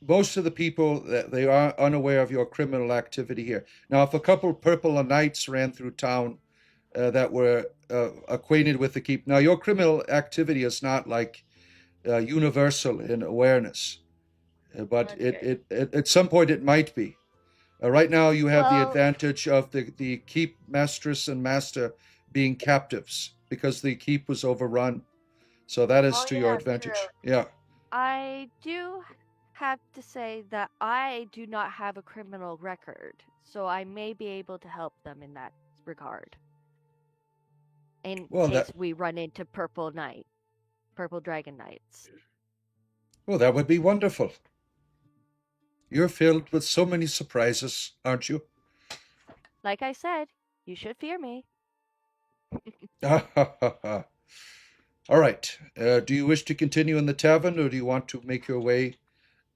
Most of the people that they are unaware of your criminal activity here. Now, if a couple purple knights ran through town that were acquainted with the keep, now your criminal activity is not like universal in awareness, but That's good. at some point it might be. Right now, you have the Well, advantage of the keep mistress and master being captives because the keep was overrun. So that is oh to your yeah, advantage. true. Yeah. I do have to say that I do not have a criminal record, so I may be able to help them in that regard. In Well, case we run into purple dragon knights. that would be wonderful. You're filled with so many surprises, aren't you? Like I said, you should fear me. All right. Do you wish to continue in the tavern, or do you want to make your way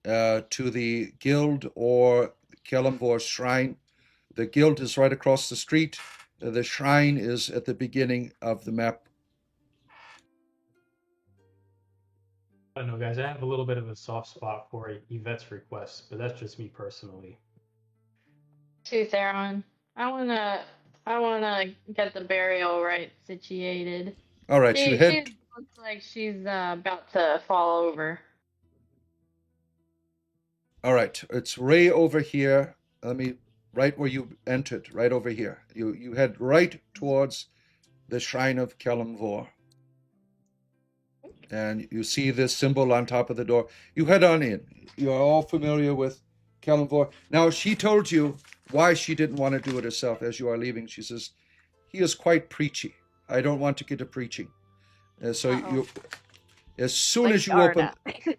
to the guild or Kelemvor's shrine? The guild is right across the street. The shrine is at the beginning of the map. I don't know, guys. I have a little bit of a soft spot for Yvette's request, but that's just me personally. Too, Theron. I wanna get the burial right situated. All right, you She head. looks like she's about to fall over. All right, it's Ray over here. Let me right where you entered, right over here. You head right towards the shrine of Kelemvor, and you see this symbol on top of the door. You head on in. You are all familiar with Kelemvor. Now, she told you why she didn't want to do it herself. As you are leaving, she says, "He is quite preachy. I don't want to get to preaching." So you, as soon Like as you open, Arna.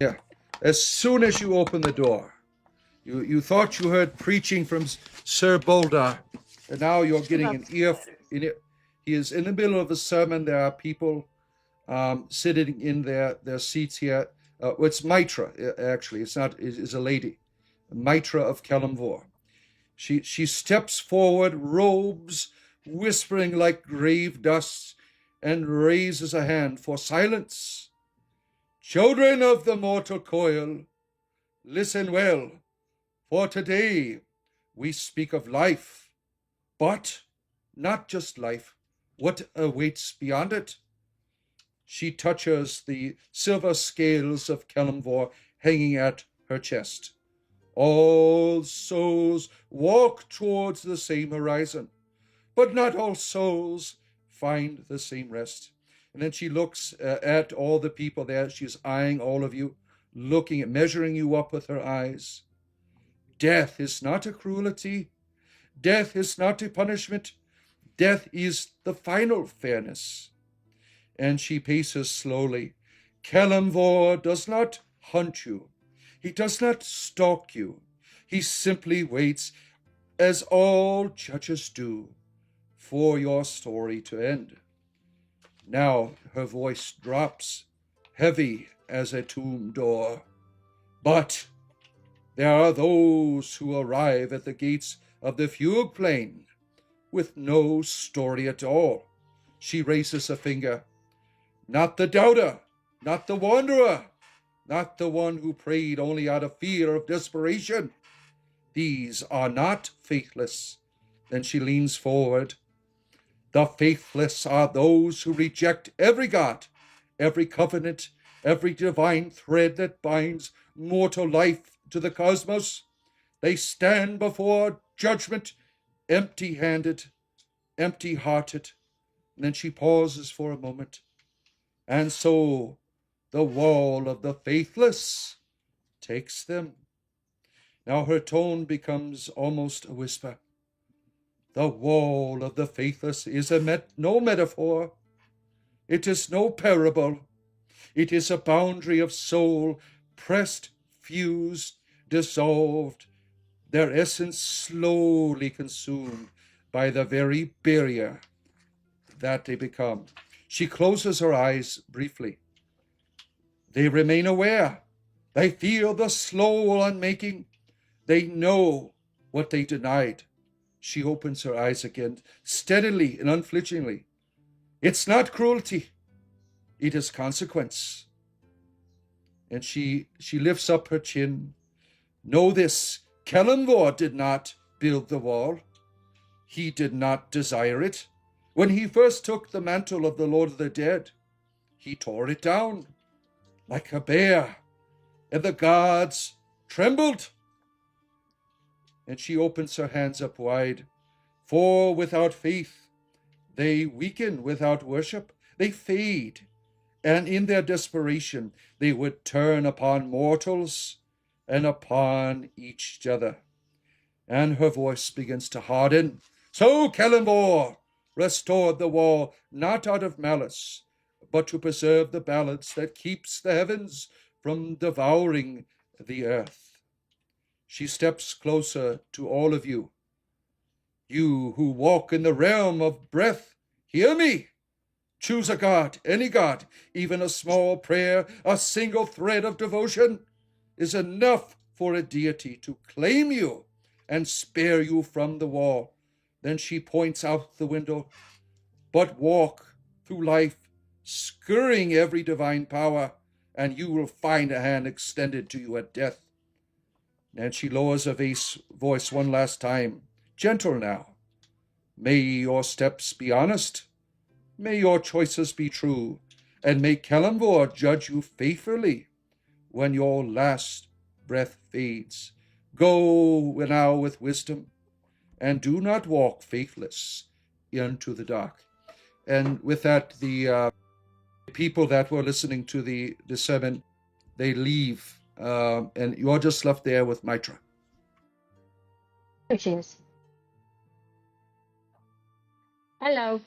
yeah, as soon as you open the door, you thought you heard preaching from Sir Boldar, and now you're getting an ear. He is in the middle of a sermon. There are people sitting in their seats here. It's Mitra, actually. It's not. It's a lady, Mitra of Kelemvor. She steps forward, robes whispering like grave dust, and raises a hand for silence. Children of the mortal coil, listen well, for today we speak of life, but not just life, what awaits beyond it. She touches the silver scales of Kelemvor hanging at her chest. All souls walk towards the same horizon, but not all souls find the same rest. And then she looks at all the people there. She's eyeing all of you, looking at, measuring you up with her eyes. Death is not a cruelty. Death is not a punishment. Death is the final fairness. And she paces slowly. Kelemvor does not hunt you. He does not stalk you. He simply waits, as all judges do, for your story to end. Now her voice drops, heavy as a tomb door. But there are those who arrive at the gates of the fugue plain with no story at all. She raises a finger. Not the doubter, not the wanderer, not the one who prayed only out of fear of desperation. These are not faithless. Then she leans forward. The faithless are those who reject every God, every covenant, every divine thread that binds mortal life to the cosmos. They stand before judgment empty handed, empty hearted. And then she pauses for a moment. And so the wall of the faithless takes them. Now her tone becomes almost a whisper. The wall of the faithless is no metaphor. It is no parable. It is a boundary of soul, pressed, fused, dissolved, their essence slowly consumed by the very barrier that they become. She closes her eyes briefly. They remain aware. They feel the slow unmaking. They know what they denied. She opens her eyes again, steadily and unflinchingly. It's not cruelty. It is consequence. And she lifts up her chin. Know this, Kellenvor did not build the wall. He did not desire it. When he first took the mantle of the Lord of the Dead, he tore it down like a bear, and the gods trembled. And she opens her hands up wide. For without faith, they weaken, without worship, they fade. And in their desperation, they would turn upon mortals and upon each other. And her voice begins to harden. So Kellenvor restored the wall, not out of malice, but to preserve the balance that keeps the heavens from devouring the earth. She steps closer to all of you. You who walk in the realm of breath, hear me. Choose a god, any god, even a small prayer, a single thread of devotion is enough for a deity to claim you and spare you from the wall. Then she points out the window. But walk through life, scurrying every divine power, and you will find a hand extended to you at death. And she lowers her voice one last time. Gentle now. May your steps be honest. May your choices be true. And may Kellenvor judge you faithfully when your last breath fades. Go now with wisdom, and do not walk faithless into the dark. And with that, the people that were listening to the sermon, they leave, and you're just left there with Mitra. There she is. Hello.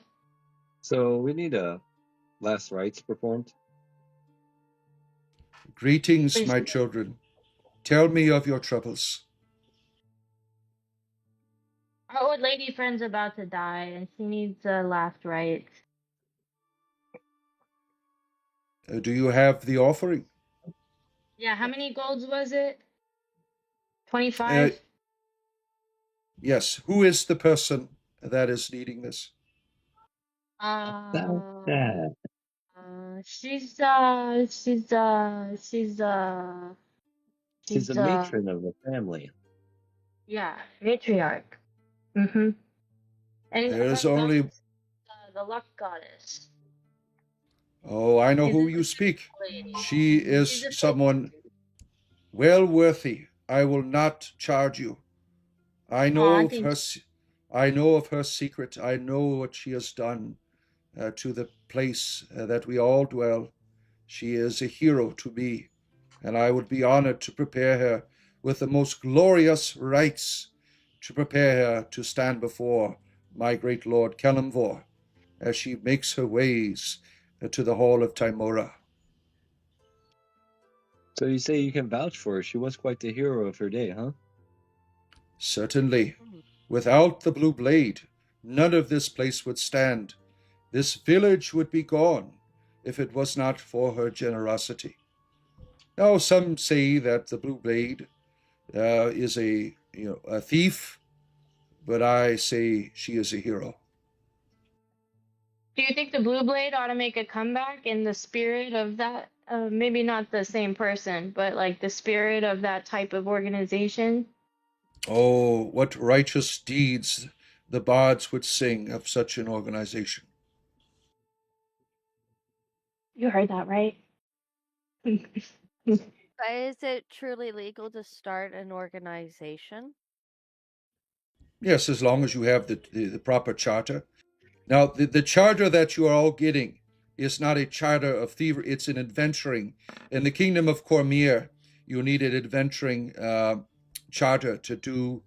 So we need a last rites performed. Greetings, my children. Tell me of your troubles. Our old lady friend's about to die, and she needs a last rites. Do you have the offering? Yeah, how many golds was it? 25? Yes. Who is the person that is needing this? About that. She's She's a matron of the family. yeah, matriarch. Mm-hmm. And There's her only... goddess, the luck goddess. Oh, I know She's who a you speak. lady. She is She's a someone well worthy. I will not charge you. I know of her. I know of her secret. I know what she has done to the place that we all dwell. She is a hero to me, and I would be honored to prepare her with the most glorious rites, to prepare her to stand before my great lord Kellenvor as she makes her ways to the hall of Timora. So you say you can vouch for her. She was quite the hero of her day, huh? Certainly. Without the blue blade, none of this place would stand. This village would be gone if it was not for her generosity. Now, some say that the blue blade is a thief, but I say she is a hero. Do you think the Blue Blade ought to make a comeback in the spirit of that? Maybe not the same person, but like the spirit of that type of organization. Oh, what righteous deeds the bards would sing of such an organization. You heard that right. But is it truly legal to start an organization? Yes, as long as you have the proper charter. Now, the charter that you are all getting is not a charter of thievery, it's an adventuring. In the kingdom of Cormier, you need an adventuring charter to do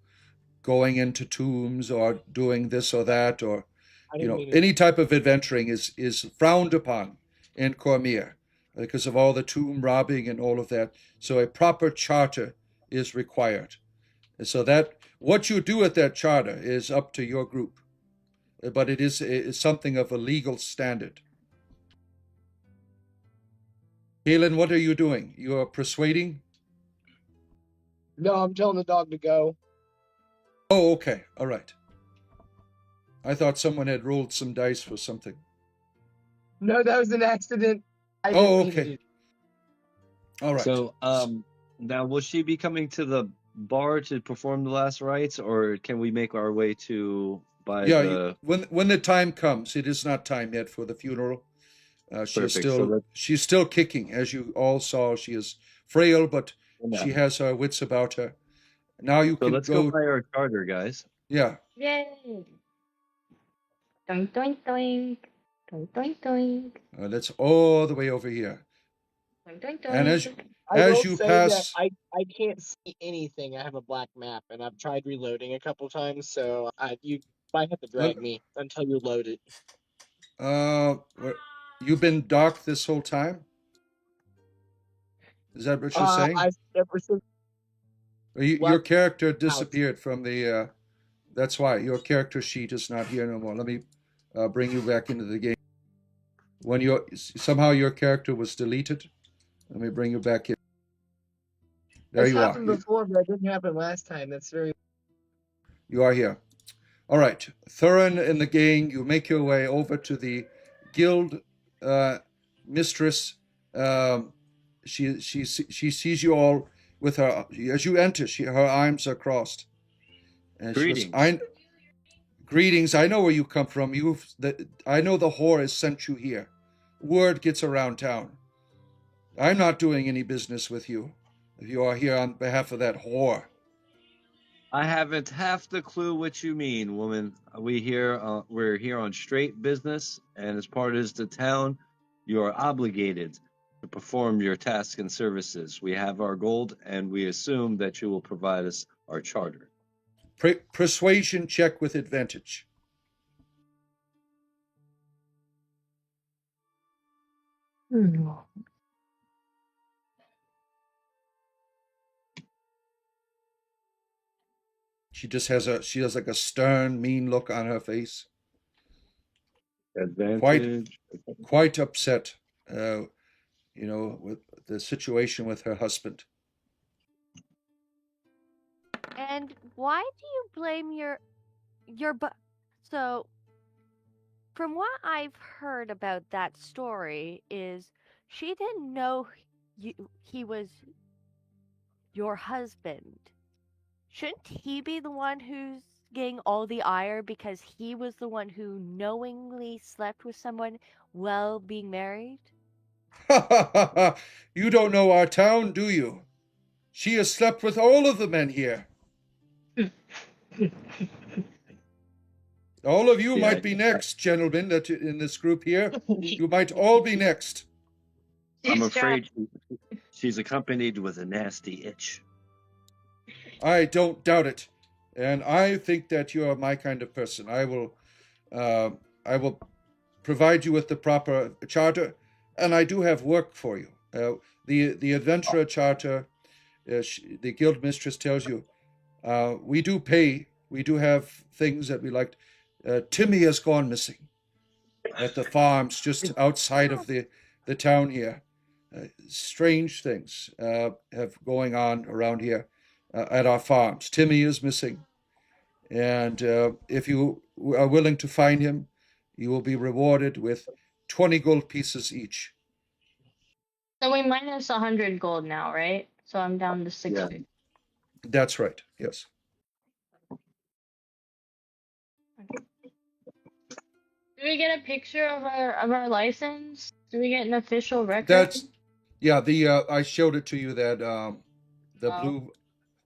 going into tombs or doing this or that, or I didn't mean any type of adventuring is frowned upon in Cormier because of all the tomb robbing and all of that. So a proper charter is required. And so that what you do with that charter is up to your group, but it is something of a legal standard. Galen, what are you doing? You are persuading? No, I'm telling the dog to go. Oh, okay. All right. I thought someone had rolled some dice for something. No, that was an accident. I Oh, didn't mean to okay. do. All right. So, now will she be coming to the bar to perform the last rites, or can we make our way to by Yeah, the when the time comes, it is not time yet for the funeral. perfect? So let's She's still kicking, as you all saw. She is frail, but yeah. she has her wits about her. Now you So can let's go go. by our charter, guys. Yeah, Yay! Doink doink doink. Doink doink doink. that's all the way over here. Doink doink And doink. I as will you say that pass, I can't see anything. I have a black map, and I've tried reloading a couple times, so you might have to well, drag me until you load it. what, you've been dark this whole time. Is that what you're saying? I've ever since Or your left character house. disappeared from the. That's why your character sheet is not here no more. Let me bring you back into the game. When somehow your character was deleted, let me bring you back in. There It's you are. happened before, but it didn't happen last time. That's very. You are here. All right, Thurin and the gang. You make your way over to the guild mistress. Um, she sees you all with her as you enter. Her arms are crossed, and she goes, Greetings. "I greetings. I know where you come from. I know the whore has sent you here. Word gets around town. I'm not doing any business with you. If you are here on behalf of that whore." I haven't half the clue what you mean, woman. We're here on straight business, and as part of the town, you are obligated to perform your tasks and services. We have our gold, and we assume that you will provide us our charter. Persuasion check with advantage. She has like a stern, mean look on her face. Quite Advantage. quite upset, uh, with the situation with her husband. And why do you blame your bu- so from what I've heard about that story is she didn't know he was your husband. Shouldn't he be the one who's getting all the ire because he was the one who knowingly slept with someone while being married? Ha ha ha ha! You don't know our town, do you? She has slept with all of the men here. All of you Yeah, might be next, gentlemen, that in this group here. You might all be next. I'm She's trapped. afraid she's accompanied with a nasty itch. I don't doubt it, and I think that you are my kind of person. Uh, I will provide you with the proper charter, and I do have work for you. The adventurer charter, the guild mistress tells you, we do pay. We do have things that we like. Timmy has gone missing at the farms just outside of the town here. Strange things have going on around here at our farms. Timmy is missing, and if you are willing to find him, you will be rewarded with 20 gold pieces each. So we minus 100 gold now, right? So I'm down to 60. That's right, yes. Do we get a picture of our license? Do we get an official record? That's, yeah, I showed it to you, that the Oh. blue,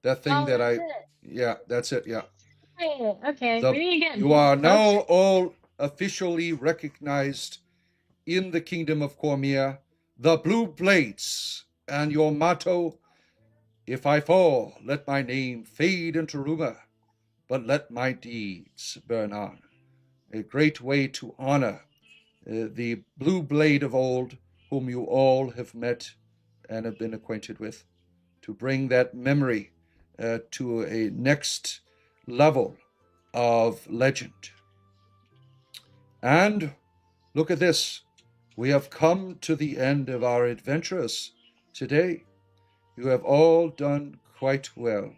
that thing Oh, that that's I, it. yeah, that's it, yeah. Okay. The, We need to get you are now posted. all officially recognized in the kingdom of Cormia, the Blue Blades, and your motto, if I fall, let my name fade into rumor, but let my deeds burn on. A great way to honor the Blue Blade of old, whom you all have met and have been acquainted with, to bring that memory to a next level of legend. And look at this. We have come to the end of our adventures today. You have all done quite well.